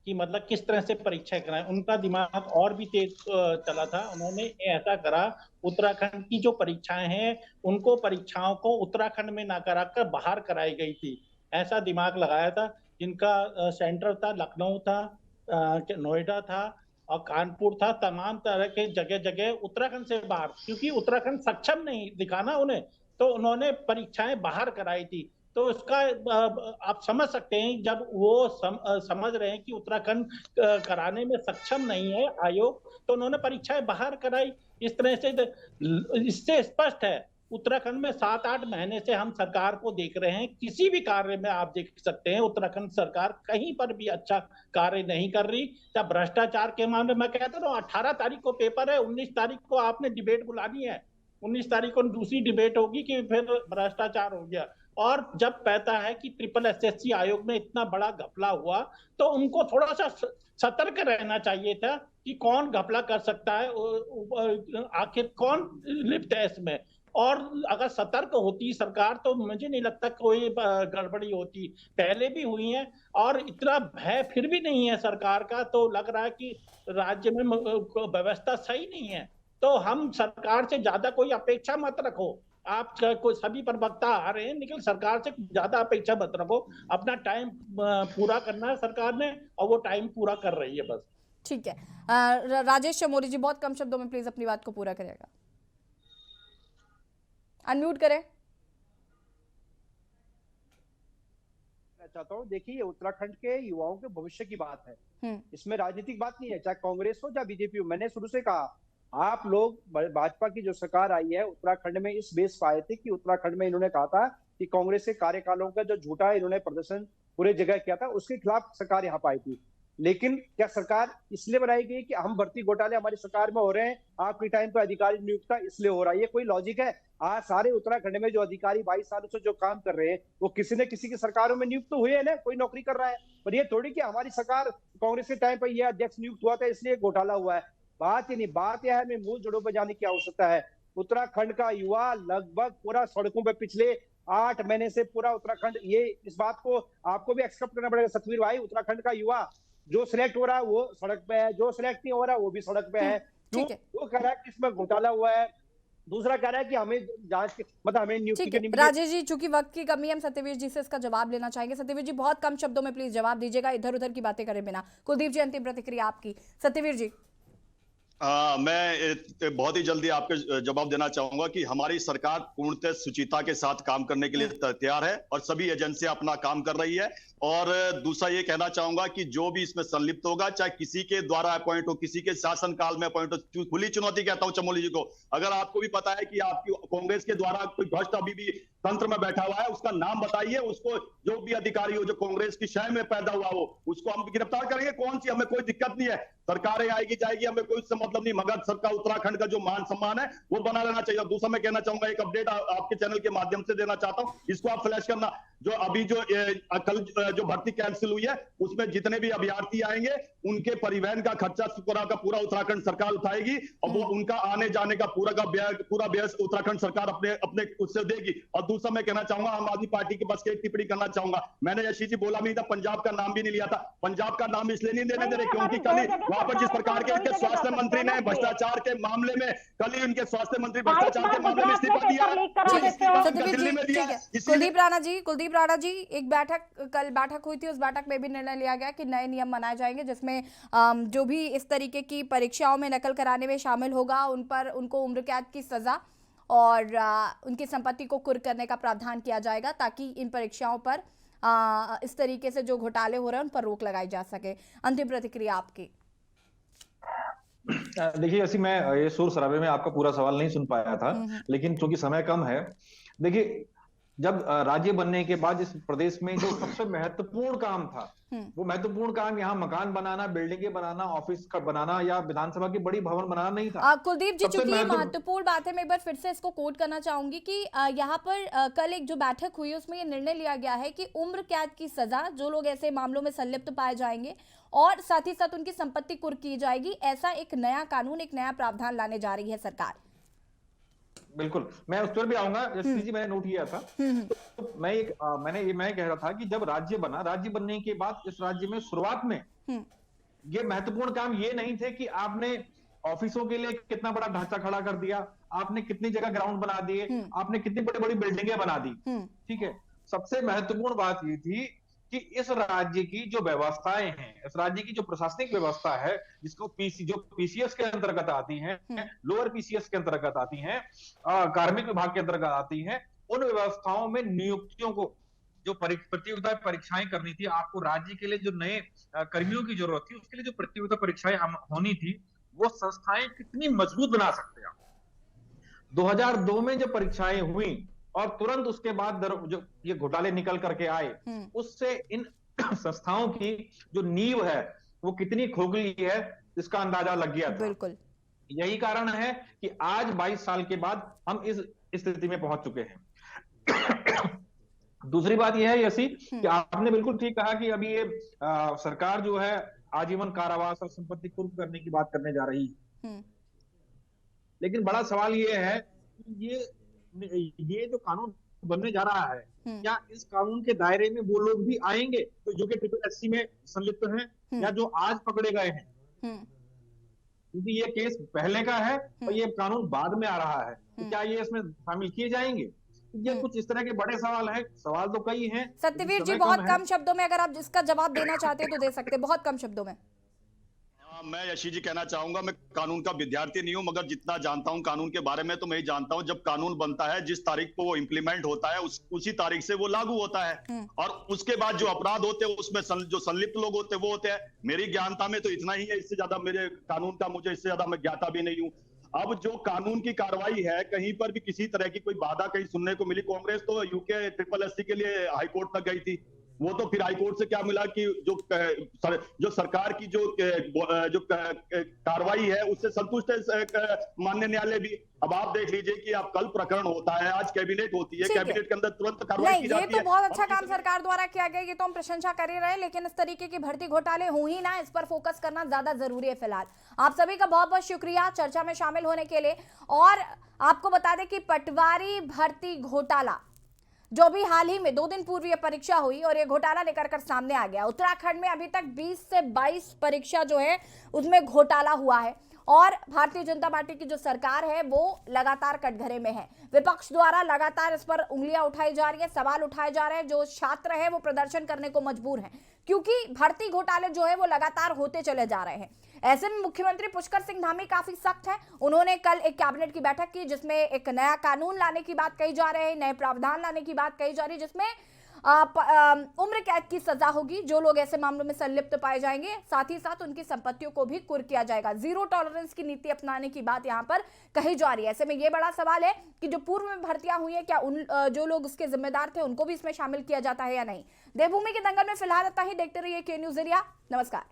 कि मतलब किस तरह से परीक्षाएं कराएं। उनका दिमाग और भी तेज चला था। उन्होंने ऐसा करा, उत्तराखंड की जो परीक्षाएं हैं उनको, परीक्षाओं को उत्तराखंड में ना कराकर बाहर कराई गई थी, ऐसा दिमाग लगाया था। जिनका सेंटर था लखनऊ था, नोएडा था और कानपुर था, तमाम तरह के जगह जगह उत्तराखंड से बाहर, क्योंकि उत्तराखंड सक्षम नहीं दिखाना उन्हें, तो उन्होंने परीक्षाएं बाहर कराई थी। तो इसका आप समझ सकते हैं, जब वो समझ रहे हैं कि उत्तराखंड कराने में सक्षम नहीं है आयोग, तो उन्होंने परीक्षाएं बाहर कराई। इस तरह से इससे स्पष्ट है, उत्तराखंड में 7-8 महीने से हम सरकार को देख रहे हैं, किसी भी कार्य में आप देख सकते हैं उत्तराखंड सरकार कहीं पर भी अच्छा कार्य नहीं कर रही। जब भ्रष्टाचार के मामले में कहता हूँ, 18 तारीख को पेपर है, 19 तारीख को आपने डिबेट बुलानी है, 19 तारीख को दूसरी डिबेट होगी कि फिर भ्रष्टाचार हो गया। और जब कहता है कि ट्रिपल एसएससी आयोग में इतना बड़ा घपला हुआ, तो उनको थोड़ा सा सतर्क रहना चाहिए था कि कौन घपला कर सकता है, आखिर कौन लिप्त है इसमें। और अगर सतर्क होती सरकार तो मुझे नहीं लगता कोई गड़बड़ी होती। पहले भी हुई है और इतना भय फिर भी नहीं है सरकार का, तो लग रहा है कि राज्य में व्यवस्था सही नहीं है। तो हम सरकार से ज्यादा कोई अपेक्षा मत रखो। आप कोई सभी प्रवक्ता आ रहे हैं, लेकिन सरकार से ज्यादा अपेक्षा मत रखो। अपना टाइम पूरा करना है सरकार ने, और वो टाइम पूरा कर रही है बस। ठीक है, राजेश चमोली जी बहुत कम शब्दों में प्लीज अपनी बात को पूरा करिएगा। अनम्यूट करें। चाहता हूँ, देखिए उत्तराखंड के युवाओं के भविष्य की बात है, इसमें राजनीतिक बात नहीं है, चाहे कांग्रेस हो या बीजेपी हो। मैंने शुरू से कहा, आप लोग भाजपा की जो सरकार आई है उत्तराखंड में इस बेस पर आए थे कि उत्तराखंड में इन्होंने कहा था कि कांग्रेस के कार्यकालों का जो झूठा इन्होंने प्रदर्शन पूरे जगह किया था, उसके खिलाफ सरकार यहाँ पाई थी। लेकिन क्या सरकार इसलिए बनाई गई कि हम भर्ती घोटाले हमारी सरकार में हो रहे हैं, आपके टाइम पे अधिकारी नियुक्ता इसलिए हो रहा है? ये कोई लॉजिक है? आज सारे उत्तराखंड में जो अधिकारी 22 सालों से जो काम कर रहे हैं, वो किसी न किसी की सरकारों में नियुक्त हुए हैं ना, कोई नौकरी कर रहा है। पर ये थोड़ी कि हमारी सरकार कांग्रेस के टाइम पर यह अध्यक्ष नियुक्त हुआ था इसलिए घोटाला हुआ है। बात ही नहीं, बात यह है, हमें मूल जड़ों पर जाने की आवश्यकता है। उत्तराखंड का युवा लगभग पूरा सड़कों पर पिछले 8 महीने से पूरा उत्तराखंड, ये इस बात को आपको भी एक्सेप्ट करना पड़ेगा सतवीर भाई, उत्तराखंड का युवा जो सिलेक्ट हो रहा है वो सड़क पे है, जो सिलेक्ट नहीं हो रहा है वो भी सड़क पे है। क्यों? वो कह रहा है कि इसमें घोटाला हुआ है, दूसरा कह रहा है कि हमें जांच के मतलब हमें नियुक्ति करनी। राजेश जी, चूंकि वक्त की कमी है, हम सत्यवीर जी से इसका जवाब लेना चाहेंगे। सत्यवीर जी बहुत कम शब्दों में प्लीज जवाब दीजिएगा, इधर उधर की बातें करे बिना। कुलदीप जी अंतिम प्रतिक्रिया आपकी। सत्यवीर जी। मैं बहुत ही जल्दी आपको जवाब देना चाहूंगा कि हमारी सरकार पूर्णतः सुचिता के साथ काम करने के लिए तैयार है और सभी एजेंसियां अपना काम कर रही है। और दूसरा ये कहना चाहूंगा कि जो भी इसमें संलिप्त होगा, चाहे किसी के द्वारा अपॉइंट हो, किसी के शासन काल में अपॉइंट हो, खुली चुनौती कहता हूं चमोली जी को। अगर आपको भी पता है कि आपकी कांग्रेस के द्वारा कोई भ्रष्ट अभी भी तंत्र में बैठा हुआ है, उसका नाम बताइए। उसको जो भी अधिकारी हो जो कांग्रेस की शय में पैदा हुआ हो, उसको हम गिरफ्तार करेंगे। कौन सी, हमें कोई दिक्कत नहीं है, सरकारें आएगी जाएगी, हमें कोई मतलब नहीं, मगर सरकार उत्तराखंड का जो मान सम्मान है वो बना रहना चाहिए। दूसरा मैं कहना चाहूंगा, एक अपडेट आपके चैनल के माध्यम से देना चाहता हूं, इसको आप फ्लैश करना। जो अभी कल जो भर्ती कैंसिल हुई है, उसमें जितने भी अभ्यर्थी आएंगे उनके परिवहन का खर्चा पूरा उत्तराखंड सरकार उठाएगी और वो उनका आने जाने का पूरा व्यय उत्तराखंड सरकार अपने उससे देगी। और दूसरा मैं कहना चाहूंगा आम आदमी पार्टी के बस की एक टिप्पणी करना चाहूंगा। मैंने यशी जी बोला भी था, पंजाब का नाम भी नहीं लिया था। पंजाब का नाम इसलिए नहीं देने दे रहे क्योंकि कल ही वहां पर जिस प्रकार के इनके स्वास्थ्य मंत्री ने भ्रष्टाचार के मामले में, कल ही उनके स्वास्थ्य मंत्री भ्रष्टाचार के मामले में इस्तीफा दिया, दिल्ली में दिया। कुलदीप राणा जी, एक बैठक कल बैठक हुई थी, उस बैठक में भी निर्णय लिया गया कि नए नियम बनाए जाएंगे जिसमें जो भी इस तरीके की परीक्षाओं में नकल कराने में शामिल होगा उनको उम्र कैद की सजा और उनकी संपत्ति को कुर्क करने का प्रावधान किया जाएगा ताकि इन परीक्षाओं पर इस तरीके से जो घोटाले हो रहे हैं उन पर रोक लगाई जा सके। अंतिम प्रतिक्रिया आपकी। देखिए ऐसी मैं ये शोर शराबे में आपका पूरा सवाल नहीं सुन पाया था, लेकिन चूंकि समय कम है, देखिए जब राज्य बनने के बाद इस प्रदेश में जो सबसे महत्वपूर्ण काम था, वो महत्वपूर्ण काम यहाँ मकान बनाना, बिल्डिंगें बनाना, ऑफिस का बनाना या विधानसभा की बड़ी भवन बनाना नहीं था। कुलदीप जी, चूंकि ये महत्वपूर्ण बात है, मैं एक बार फिर से इसको कोट करना चाहूंगी कि यहाँ पर कल एक जो बैठक हुई उसमें ये निर्णय लिया गया है कि उम्र कैद की सजा जो लोग ऐसे मामलों में संलिप्त पाए जाएंगे और साथ ही साथ उनकी संपत्ति कुर्क की जाएगी। ऐसा एक नया कानून, एक नया प्रावधान लाने जा रही है सरकार। बिल्कुल, मैं उस पर भी आऊंगा। जैसे जी मैंने नोट किया था, तो मैं कह रहा था कि जब राज्य बना, राज्य बनने के बाद इस राज्य में शुरुआत में ये महत्वपूर्ण काम ये नहीं थे कि आपने ऑफिसों के लिए कितना बड़ा ढांचा खड़ा कर दिया, आपने कितनी जगह ग्राउंड बना दिए, आपने कितनी बड़ी बड़ी बिल्डिंगें बना दी। ठीक है, सबसे महत्वपूर्ण बात ये थी कि इस राज्य की जो व्यवस्थाएं हैं, इस राज्य की जो प्रशासनिक व्यवस्था है, जिसको जो पीसीएस के अंतर्गत आती हैं, लोअर पीसीएस के अंतर्गत आती हैं, कार्मिक विभाग के अंतर्गत आती हैं, उन व्यवस्थाओं में नियुक्तियों को जो प्रतियोगिता परीक्षाएं करनी थी, आपको राज्य के लिए जो नए कर्मियों की जरूरत थी, उसके लिए जो प्रतियोगिता परीक्षाएं होनी थी, वो संस्थाएं कितनी मजबूत बना सकते हैं। 2002 में जो परीक्षाएं हुई और तुरंत उसके बाद जो ये घोटाले निकल करके आए, उससे इन संस्थाओं की जो नींव है वो कितनी खोखली है इसका अंदाजा लग गया था। बिल्कुल, यही कारण है कि आज 22 साल के बाद हम इस स्थिति में पहुंच चुके हैं। दूसरी बात यह है यसी कि आपने बिल्कुल ठीक कहा कि अभी ये सरकार जो है आजीवन कारावास और संपत्ति कुर्क करने की बात करने जा रही है, लेकिन बड़ा सवाल ये है कि ये जो कानून बनने जा रहा है, क्या इस कानून के दायरे में वो लोग भी आएंगे तो जो कि SSC में संलिप्त हैं या जो आज पकड़े गए हैं? क्योंकि ये केस पहले का है और ये कानून बाद में आ रहा है, तो क्या ये इसमें शामिल किए जाएंगे? ये कुछ इस तरह के बड़े सवाल हैं। सवाल तो कई हैं। सत्यवीर जी, बहुत कम शब्दों में अगर आप इसका जवाब देना चाहते हैं तो दे सकते हैं, बहुत कम शब्दों में। मैं यशी जी कहना चाहूंगा, मैं कानून का विद्यार्थी नहीं हूं, मगर जितना जानता हूं कानून के बारे में तो मैं ही जानता हूं, जब कानून बनता है जिस तारीख को वो इम्प्लीमेंट होता है उसी तारीख से वो लागू होता है और उसके बाद जो अपराध होते हैं उसमें जो संलिप्त लोग होते हैं वो होते हैं। मेरी ज्ञानता में तो इतना ही है, इससे ज्यादा मेरे कानून का मुझे इससे ज्यादा मैं ज्ञाता भी नहीं हूँ। अब जो कानून की कार्रवाई है, कहीं पर भी किसी तरह की कोई बाधा कहीं सुनने को मिली। कांग्रेस तो यूके SSC के लिए हाईकोर्ट तक गई थी, वो तो फिर हाईकोर्ट से क्या मिला कि जो सरकार की जो कार्रवाई है उससे संतुष्ट है माननीय न्यायालय भी। अब आप देख लीजिए कि अब कल प्रकरण होता है, आज कैबिनेट होती है, कैबिनेट के अंदर तुरंत कार्रवाई की जाती है। ये तो बहुत अच्छा काम सरकार द्वारा किया गया, ये तो हम प्रशंसा कर ही रहे हैं, लेकिन इस तरीके की भर्ती घोटाले हो ही ना, इस पर फोकस करना ज्यादा जरूरी है फिलहाल। आप सभी का बहुत बहुत शुक्रिया चर्चा में शामिल होने के लिए। और आपको बता दें कि पटवारी भर्ती घोटाला जो भी हाल ही में 2 दिन पूर्व ये परीक्षा हुई और ये घोटाला निकल कर सामने आ गया। उत्तराखंड में अभी तक 20 से 22 परीक्षा जो है उसमें घोटाला हुआ है और भारतीय जनता पार्टी की जो सरकार है वो लगातार कटघरे में है। विपक्ष द्वारा लगातार इस पर उंगलियां उठाई जा रही है, सवाल उठाए जा रहे हैं। जो छात्र है वो प्रदर्शन करने को मजबूर हैं क्योंकि भर्ती घोटाले जो है वो लगातार होते चले जा रहे हैं। ऐसे में मुख्यमंत्री पुष्कर सिंह धामी काफी सख्त हैं। उन्होंने कल एक कैबिनेट की बैठक की जिसमें एक नया कानून लाने की बात कही जा रही है, नए प्रावधान लाने की बात कही जा रही है, जिसमें उम्र कैद की सजा होगी जो लोग ऐसे मामलों में संलिप्त पाए जाएंगे। साथ ही साथ उनकी संपत्तियों को भी कुर्क किया जाएगा। जीरो टॉलरेंस की नीति अपनाने की बात यहां पर कही जा रही है। ऐसे में यह बड़ा सवाल है कि जो पूर्व में भर्तियां हुई है, क्या उन जो लोग उसके जिम्मेदार थे उनको भी इसमें शामिल किया जाता है या नहीं। देवभूमि के दंगल में फिलहाल इतना ही। देखते रहिए के न्यूज़ इंडिया। नमस्कार।